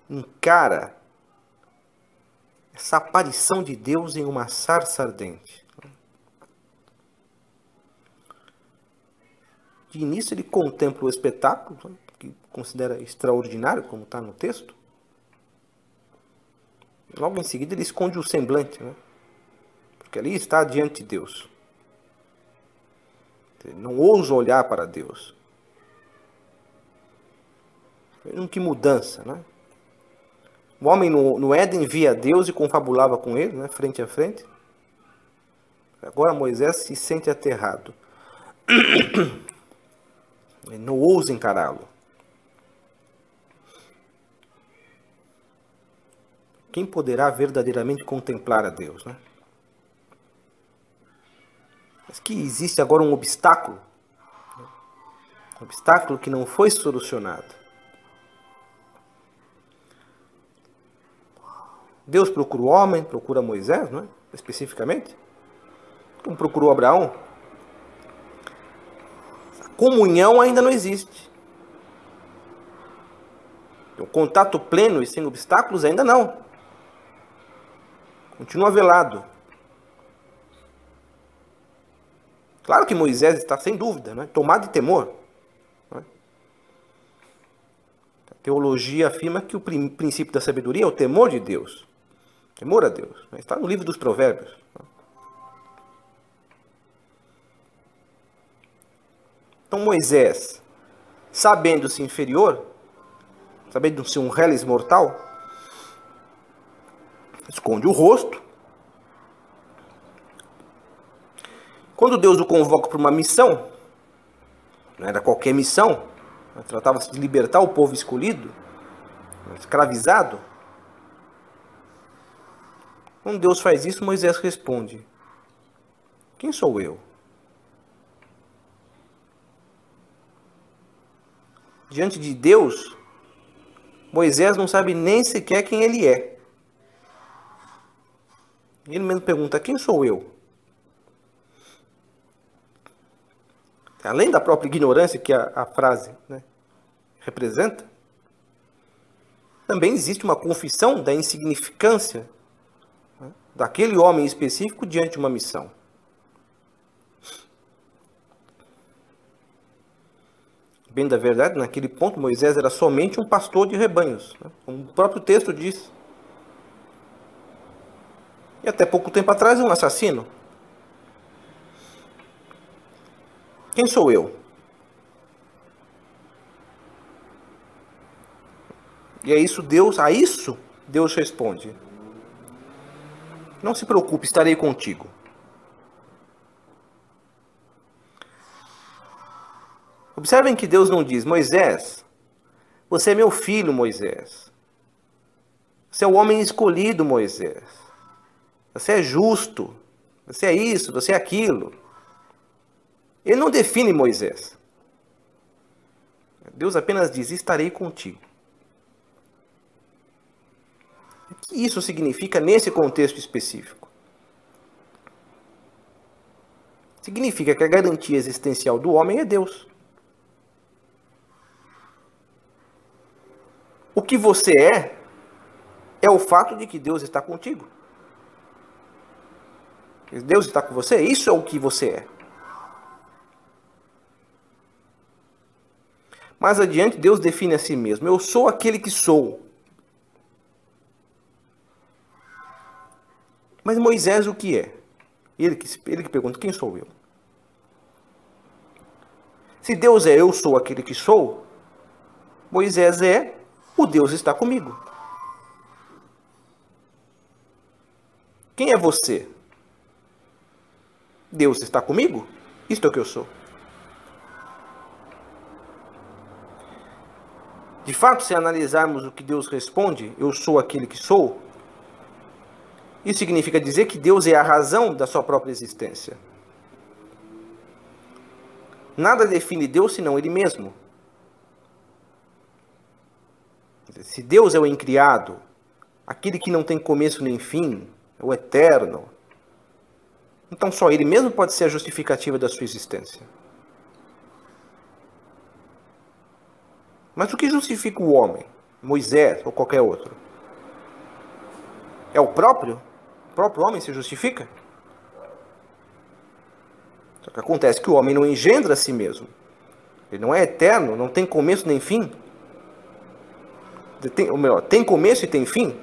Speaker 2: encara essa aparição de Deus em uma sarça ardente? De início ele contempla o espetáculo, né, que considera extraordinário, como está no texto. Logo em seguida ele esconde o semblante, né, porque ali está diante de Deus. Ele não ousa olhar para Deus. Que mudança, né? O homem no Éden via Deus e confabulava com ele, né, frente a frente. Agora Moisés se sente aterrado. Ele não ousa encará-lo. Quem poderá verdadeiramente contemplar a Deus, né? Mas que existe agora um obstáculo. Um obstáculo que não foi solucionado. Deus procura o homem, procura Moisés, não é? Especificamente. Como procurou Abraão. A comunhão ainda não existe. O contato pleno e sem obstáculos ainda não. Continua velado. Claro que Moisés está sem dúvida, né, tomado de temor. Né? A teologia afirma que o princípio da sabedoria é o temor de Deus. Temor a Deus. Está no livro dos Provérbios. Então Moisés, sabendo-se inferior, sabendo-se um reles mortal, esconde o rosto. Quando Deus o convoca para uma missão, não era qualquer missão, tratava-se de libertar o povo escolhido, escravizado. Quando Deus faz isso, Moisés responde: quem sou eu? Diante de Deus, Moisés não sabe nem sequer quem ele é. Ele mesmo pergunta: quem sou eu? Além da própria ignorância que a frase, né, representa, também existe uma confissão da insignificância, né, daquele homem específico diante de uma missão. Bem da verdade, naquele ponto, Moisés era somente um pastor de rebanhos, né, como o próprio texto diz. E até pouco tempo atrás, um assassino. Quem sou eu? E a isso Deus responde: não se preocupe, estarei contigo. Observem que Deus não diz: Moisés, você é meu filho, Moisés. Você é o homem escolhido, Moisés. Você é justo. Você é isso, você é aquilo. Ele não define Moisés. Deus apenas diz: estarei contigo. O que isso significa nesse contexto específico? Significa que a garantia existencial do homem é Deus. O que você é o fato de que Deus está contigo. Deus está com você, isso é o que você é. Mais adiante, Deus define a si mesmo: eu sou aquele que sou. Mas Moisés o que é? Ele que pergunta: quem sou eu? Se Deus é eu sou aquele que sou, Moisés é o Deus está comigo. Quem é você? Deus está comigo? Isto é o que eu sou. De fato, se analisarmos o que Deus responde, eu sou aquele que sou, isso significa dizer que Deus é a razão da sua própria existência. Nada define Deus senão Ele mesmo. Se Deus é o incriado, aquele que não tem começo nem fim, é o eterno, então só Ele mesmo pode ser a justificativa da sua existência. Mas o que justifica o homem, Moisés ou qualquer outro? É o próprio? O próprio homem se justifica? Só que acontece que o homem não engendra a si mesmo. Ele não é eterno, não tem começo nem fim. Ou melhor, tem começo e tem fim.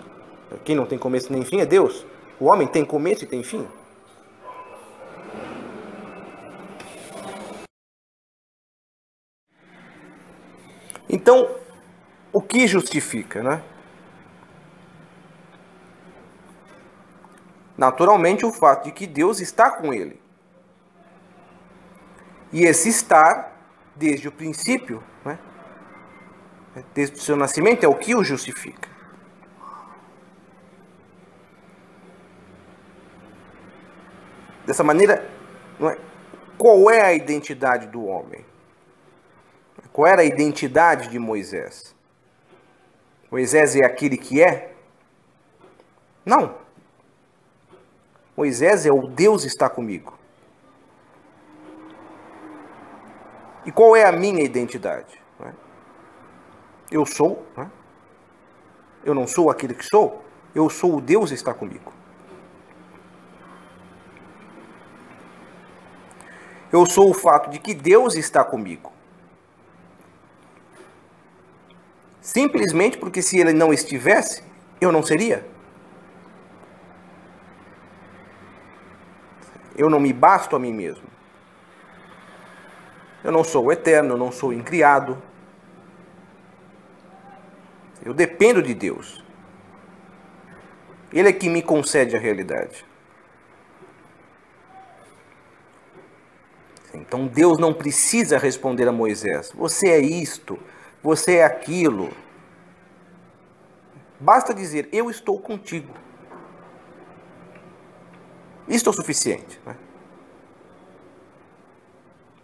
Speaker 2: Quem não tem começo nem fim é Deus. O homem tem começo e tem fim. Então, o que justifica, né? Naturalmente, o fato de que Deus está com ele. E esse estar, desde o princípio, né? Desde o seu nascimento, é o que o justifica. Dessa maneira, não é? Qual é a identidade do homem? Qual era a identidade de Moisés? Moisés é aquele que é? Não. Moisés é o Deus está comigo. E qual é a minha identidade? Eu sou, né? Eu não sou aquele que sou, eu sou o Deus está comigo. Eu sou o fato de que Deus está comigo. Simplesmente porque se ele não estivesse, eu não seria. Eu não me basto a mim mesmo. Eu não sou eterno, eu não sou incriado. Eu dependo de Deus. Ele é que me concede a realidade. Então Deus não precisa responder a Moisés: você é isto, você é aquilo. Basta dizer: eu estou contigo. Isto é o suficiente, né?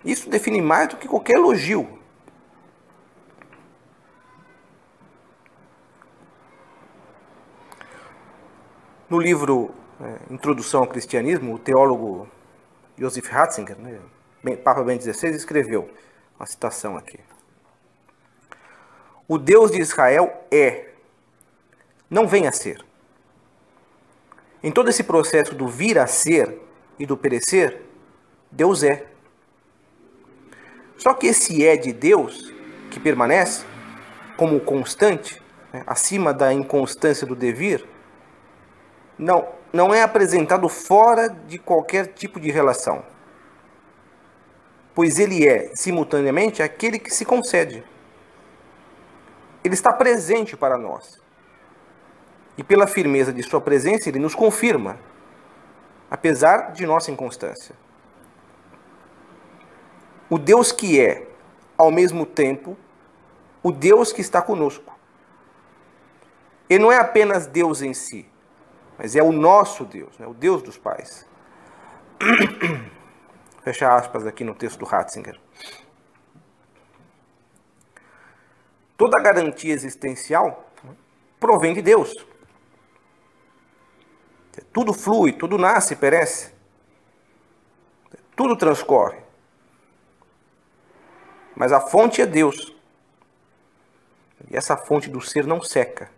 Speaker 2: Isso define mais do que qualquer elogio. No livro Introdução ao Cristianismo, o teólogo Joseph Ratzinger, Papa Bento XVI, escreveu uma citação aqui. O Deus de Israel não vem a ser. Em todo esse processo do vir a ser e do perecer, Deus é. Só que esse de Deus, que permanece como constante, acima da inconstância do devir, não é apresentado fora de qualquer tipo de relação. Pois ele é, simultaneamente, aquele que se concede. Ele está presente para nós. E pela firmeza de sua presença, ele nos confirma, apesar de nossa inconstância. O Deus que é, ao mesmo tempo, o Deus que está conosco. Ele não é apenas Deus em si, mas é o nosso Deus, o Deus dos pais. Fecha aspas aqui no texto do Ratzinger. Toda garantia existencial provém de Deus. Tudo flui, tudo nasce e perece. Tudo transcorre. Mas a fonte é Deus. E essa fonte do ser não seca.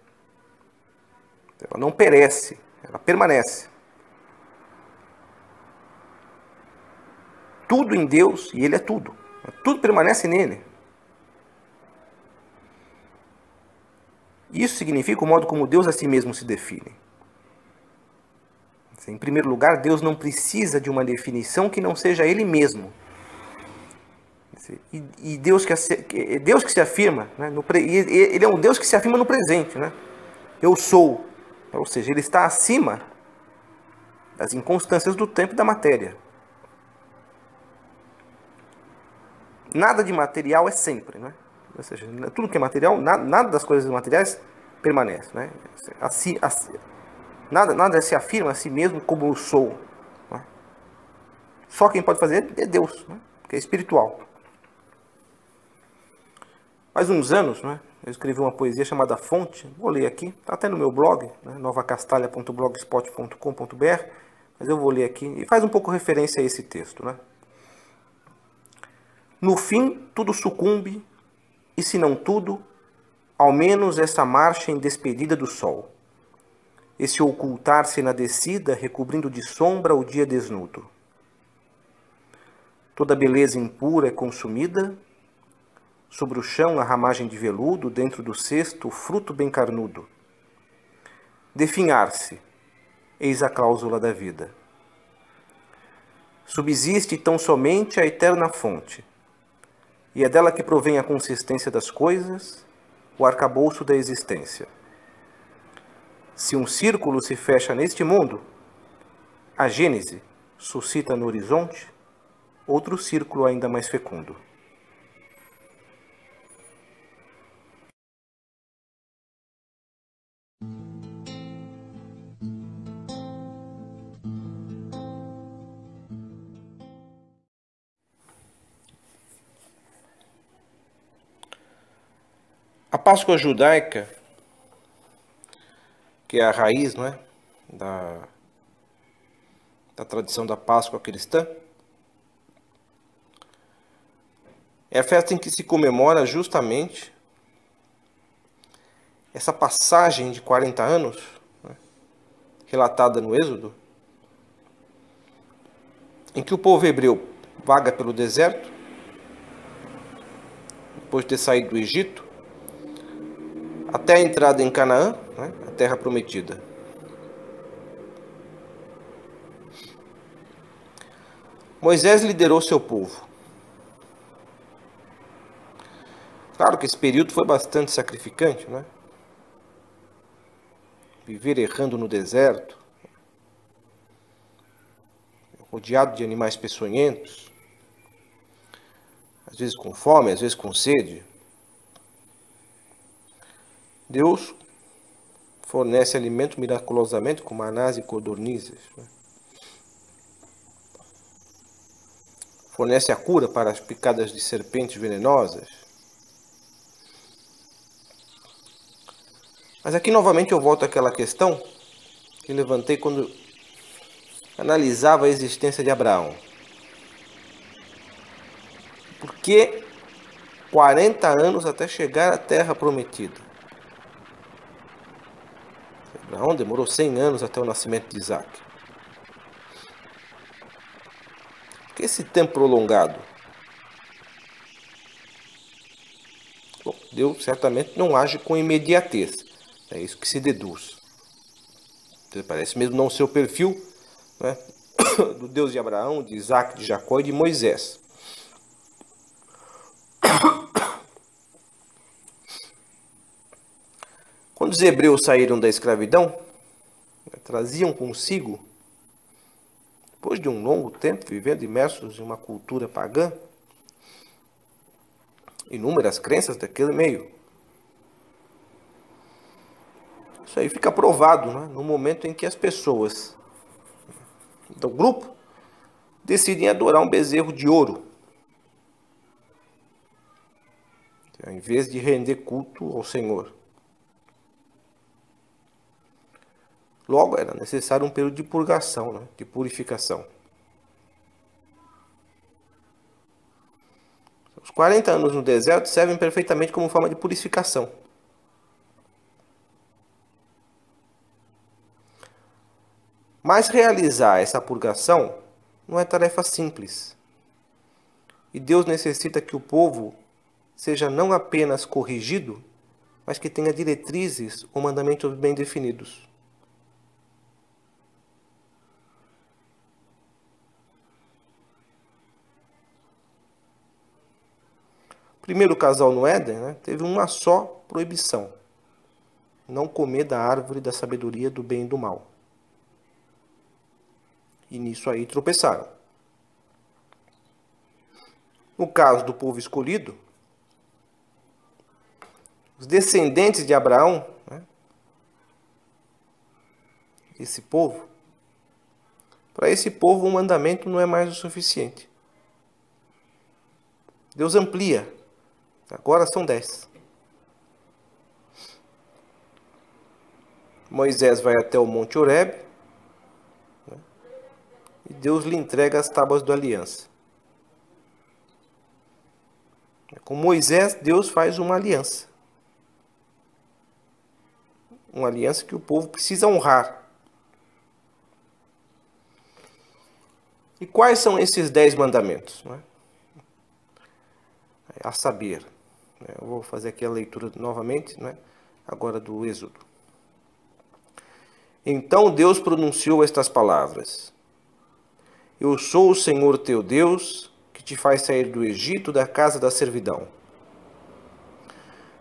Speaker 2: Ela não perece, ela permanece. Tudo em Deus, e Ele é tudo. Tudo permanece nele. Isso significa o modo como Deus a si mesmo se define. Em primeiro lugar, Deus não precisa de uma definição que não seja Ele mesmo. E Deus que se afirma, Ele é um Deus que se afirma no presente. Eu sou. Ou seja, Ele está acima das inconstâncias do tempo e da matéria. Nada de material é sempre. Ou seja, tudo que é material, nada das coisas materiais permanece. Nada se afirma a si mesmo como eu sou. Só quem pode fazer é Deus, que é espiritual. Faz uns anos, eu escrevi uma poesia chamada Fonte, vou ler aqui, está até no meu blog, novacastalha.blogspot.com.br, mas eu vou ler aqui, e faz um pouco referência a esse texto. No fim, tudo sucumbe, e se não tudo, ao menos essa marcha em despedida do sol. Esse ocultar-se na descida, recobrindo de sombra o dia desnudo. Toda beleza impura é consumida, sobre o chão a ramagem de veludo, dentro do cesto o fruto bem carnudo. Definhar-se, eis a cláusula da vida. Subsiste tão somente a eterna fonte, e é dela que provém a consistência das coisas, o arcabouço da existência. Se um círculo se fecha neste mundo, a Gênese suscita no horizonte outro círculo ainda mais fecundo. A Páscoa judaica, que é a raiz, da tradição da Páscoa cristã, é a festa em que se comemora justamente essa passagem de 40 anos, relatada no Êxodo, em que o povo hebreu vaga pelo deserto, depois de ter saído do Egito, até a entrada em Canaã, a terra prometida. Moisés liderou seu povo. Claro que esse período foi bastante sacrificante, Viver errando no deserto, rodeado de animais peçonhentos, às vezes com fome, às vezes com sede. Deus fornece alimento miraculosamente com manás e codornizes. Fornece a cura para as picadas de serpentes venenosas. Mas aqui novamente eu volto àquela questão que levantei quando analisava a existência de Abraão. Por que 40 anos até chegar à terra prometida? Abraão demorou 100 anos até o nascimento de Isaac. Por que esse tempo prolongado? Bom, Deus certamente não age com imediatez. É isso que se deduz. Parece mesmo não ser o perfil, né, do Deus de Abraão, de Isaac, de Jacó e de Moisés. Quando os hebreus saíram da escravidão, traziam consigo, depois de um longo tempo vivendo imersos em uma cultura pagã, inúmeras crenças daquele meio. Isso aí fica provado, né, no momento em que as pessoas do grupo decidem adorar um bezerro de ouro, em vez de render culto ao Senhor. Logo, era necessário um período de purgação, né, de purificação. Os 40 anos no deserto servem perfeitamente como forma de purificação. Mas realizar essa purgação não é tarefa simples. E Deus necessita que o povo seja não apenas corrigido, mas que tenha diretrizes ou mandamentos bem definidos. O primeiro casal no Éden, né, teve uma só proibição: não comer da árvore da sabedoria do bem e do mal. E nisso aí tropeçaram. No caso do povo escolhido, os descendentes de Abraão, né, esse povo, para esse povo um mandamento não é mais o suficiente. Deus amplia. Agora são 10. Moisés vai até o Monte Horebe, né, e Deus lhe entrega as tábuas da aliança. Com Moisés, Deus faz uma aliança. Uma aliança que o povo precisa honrar. E quais são esses 10 mandamentos? Né? A saber, né, eu vou fazer aqui a leitura novamente, né, agora do Êxodo. Então Deus pronunciou estas palavras: Eu sou o Senhor teu Deus, que te faz sair do Egito, da casa da servidão.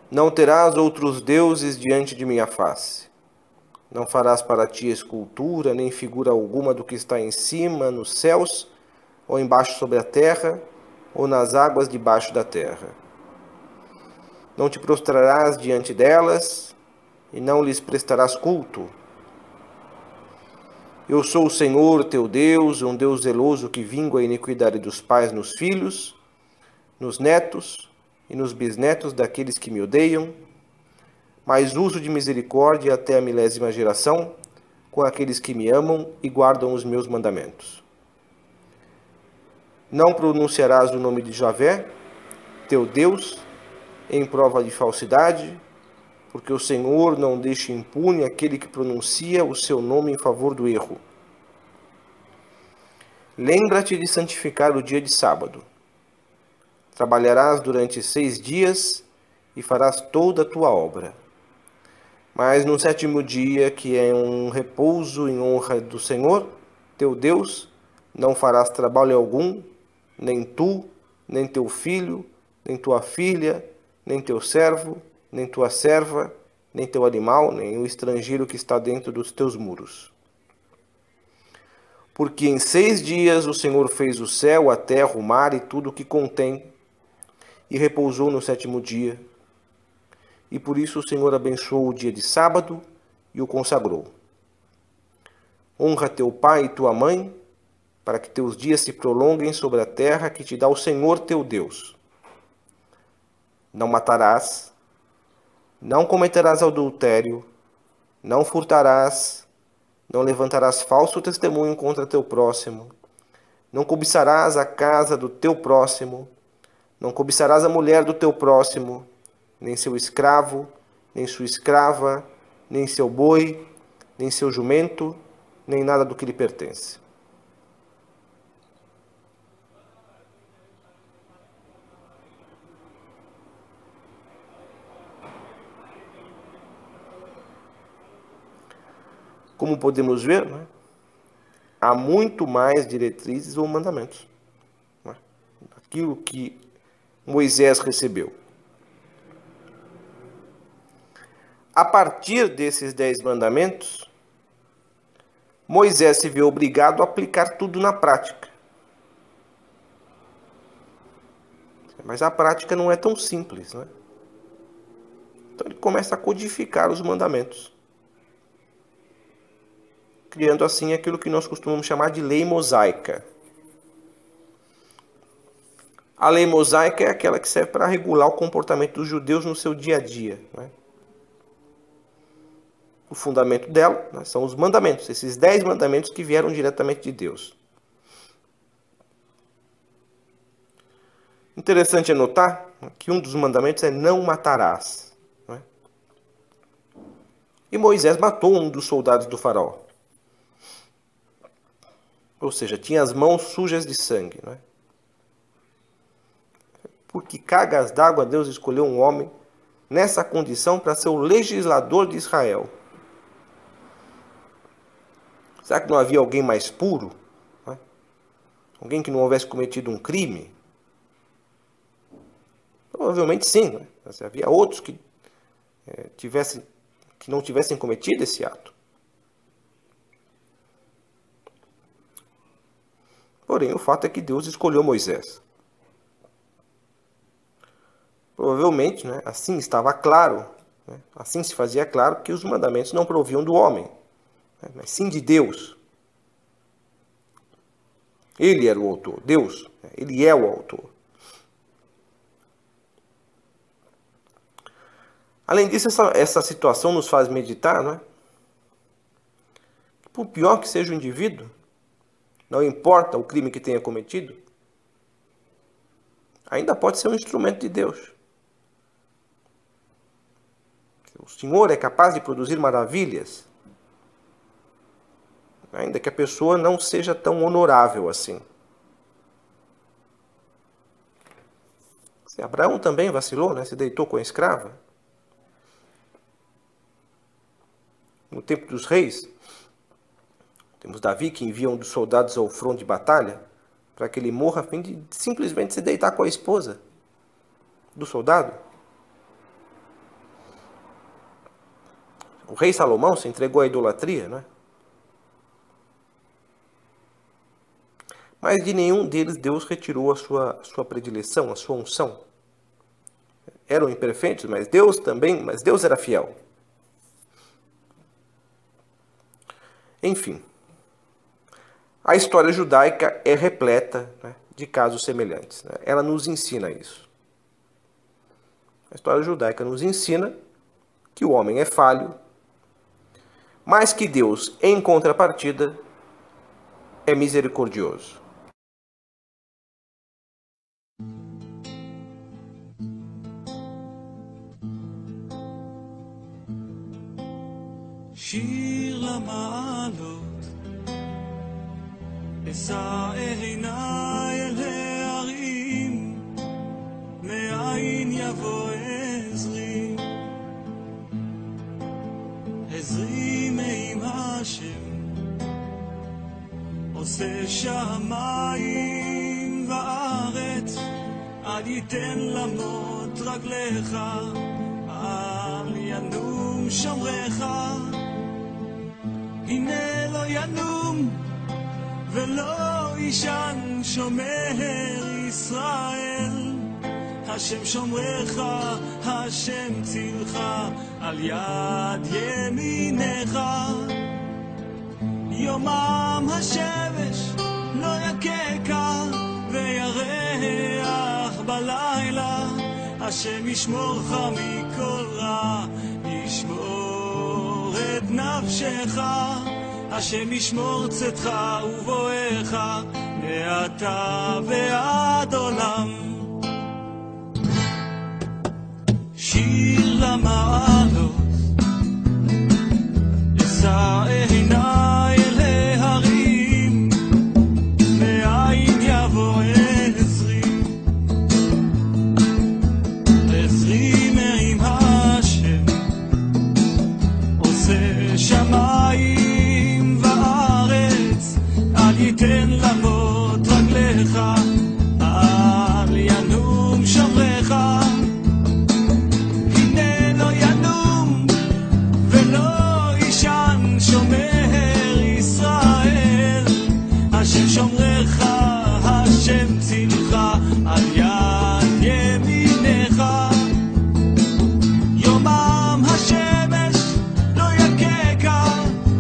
Speaker 2: Não terás outros deuses diante de minha face. Não farás para ti escultura, nem figura alguma do que está em cima, nos céus, ou embaixo sobre a terra, ou nas águas debaixo da terra. Não te prostrarás diante delas, e não lhes prestarás culto. Eu sou o Senhor teu Deus, um Deus zeloso que vinga a iniquidade dos pais nos filhos, nos netos e nos bisnetos daqueles que me odeiam, mas uso de misericórdia até a 1000ª geração com aqueles que me amam e guardam os meus mandamentos. Não pronunciarás o nome de Javé, teu Deus, em prova de falsidade, porque o Senhor não deixa impune aquele que pronuncia o seu nome em favor do erro. Lembra-te de santificar o dia de sábado. Trabalharás durante 6 dias e farás toda a tua obra. Mas no 7º dia, que é um repouso em honra do Senhor, teu Deus, não farás trabalho algum, nem tu, nem teu filho, nem tua filha, nem teu servo, nem tua serva, nem teu animal, nem o estrangeiro que está dentro dos teus muros. Porque em 6 dias o Senhor fez o céu, a terra, o mar e tudo o que contém, e repousou no 7º dia. E por isso o Senhor abençoou o dia de sábado e o consagrou. Honra teu pai e tua mãe, para que teus dias se prolonguem sobre a terra que te dá o Senhor teu Deus. Não matarás, não cometerás adultério, não furtarás, Não levantarás falso testemunho contra teu próximo. Não cobiçarás a casa do teu próximo. Não cobiçarás a mulher do teu próximo, nem seu escravo, nem sua escrava, nem seu boi, nem seu jumento, nem nada do que lhe pertence. Como podemos ver, né, há muito mais diretrizes ou mandamentos. Né, aquilo que Moisés recebeu. A partir desses 10 mandamentos, Moisés se vê obrigado a aplicar tudo na prática. Mas a prática não é tão simples, né? Então ele começa a codificar os mandamentos, criando assim aquilo que nós costumamos chamar de lei mosaica. A lei mosaica é aquela que serve para regular o comportamento dos judeus no seu dia a dia, né? O fundamento dela, né, são os mandamentos, esses 10 mandamentos que vieram diretamente de Deus. Interessante é notar que um dos mandamentos é não matarás. Né? E Moisés matou um dos soldados do faraó. Ou seja, tinha as mãos sujas de sangue. Né? Por que cargas d'água Deus escolheu um homem nessa condição para ser o legislador de Israel? Será que não havia alguém mais puro? Né? Alguém que não houvesse cometido um crime? Provavelmente sim. Né? Mas havia outros que não tivessem cometido esse ato. Porém, o fato é que Deus escolheu Moisés. Provavelmente, né, assim estava claro, né, assim se fazia claro que os mandamentos não provinham do homem, né, mas sim de Deus. Ele era o autor, Deus, né, ele é o autor. Além disso, essa situação nos faz meditar, né? Por pior que seja o indivíduo, não importa o crime que tenha cometido, ainda pode ser um instrumento de Deus. O Senhor é capaz de produzir maravilhas, ainda que a pessoa não seja tão honorável assim. Abraão também vacilou, né? Se deitou com a escrava. No tempo dos reis, temos Davi que envia um dos soldados ao fronte de batalha para que ele morra a fim de simplesmente se deitar com a esposa do soldado. O rei Salomão se entregou à idolatria, né? Mas de nenhum deles Deus retirou a sua predileção, a sua unção. Eram imperfeitos, mas Deus era fiel. Enfim, a história judaica é repleta, né, de casos semelhantes. Né? Ela nos ensina isso. A história judaica nos ensina que o homem é falho, mas que Deus, em contrapartida, é misericordioso.
Speaker 1: שיר למעלות, אשא עיניי אל ההרים, מאין יבוא עזרי, עזרי מעם השם, עושה שמיים וארץ, אל ייתן למות רגליך, אל ינום שומרך. הנה לא ינום ולא ישן שומר ישראל, השם שומרך, השם צילך, על יד ימינך. יומם השמש לא יככה וירח בלילה, השם ישמורך מכל רע, ישמור את נפשך, השם ישמור צאתך ובואך מעתה ועד עולם. שיר למעלות, אשא עיניי אל ההרים, מאין יבוא עזרי, עזרי מעם השם, עושה שמיים וארץ, אל ייתן למות רגליך, אל ינום שומרך. הנה לא ינום ולא יישן שומר ישראל, השם שומרך, השם צילך, על יד ימינך. יומם השמש לא יככה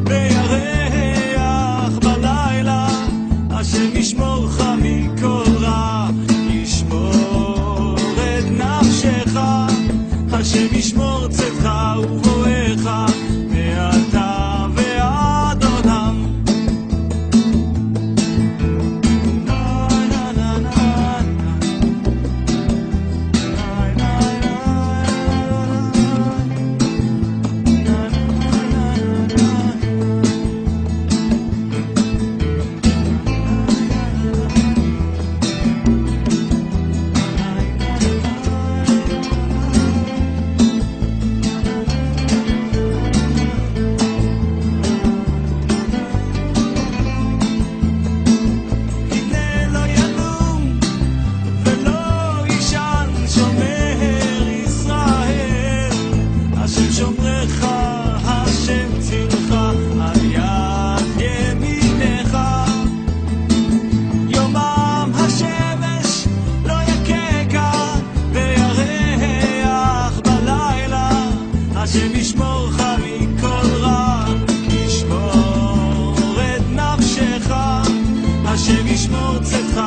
Speaker 1: וירח בלילה, השם ישמורך מכל רע, ישמור את נפשך, השם ישמור צאתך ובואך מעתה ועד עולם. שומרך, השם צילך, על יד ימינך. יומם השמש לא יככה וירח בלילה, השם ישמורך מכל רע, ישמור את נפשך, השם ישמור צאתך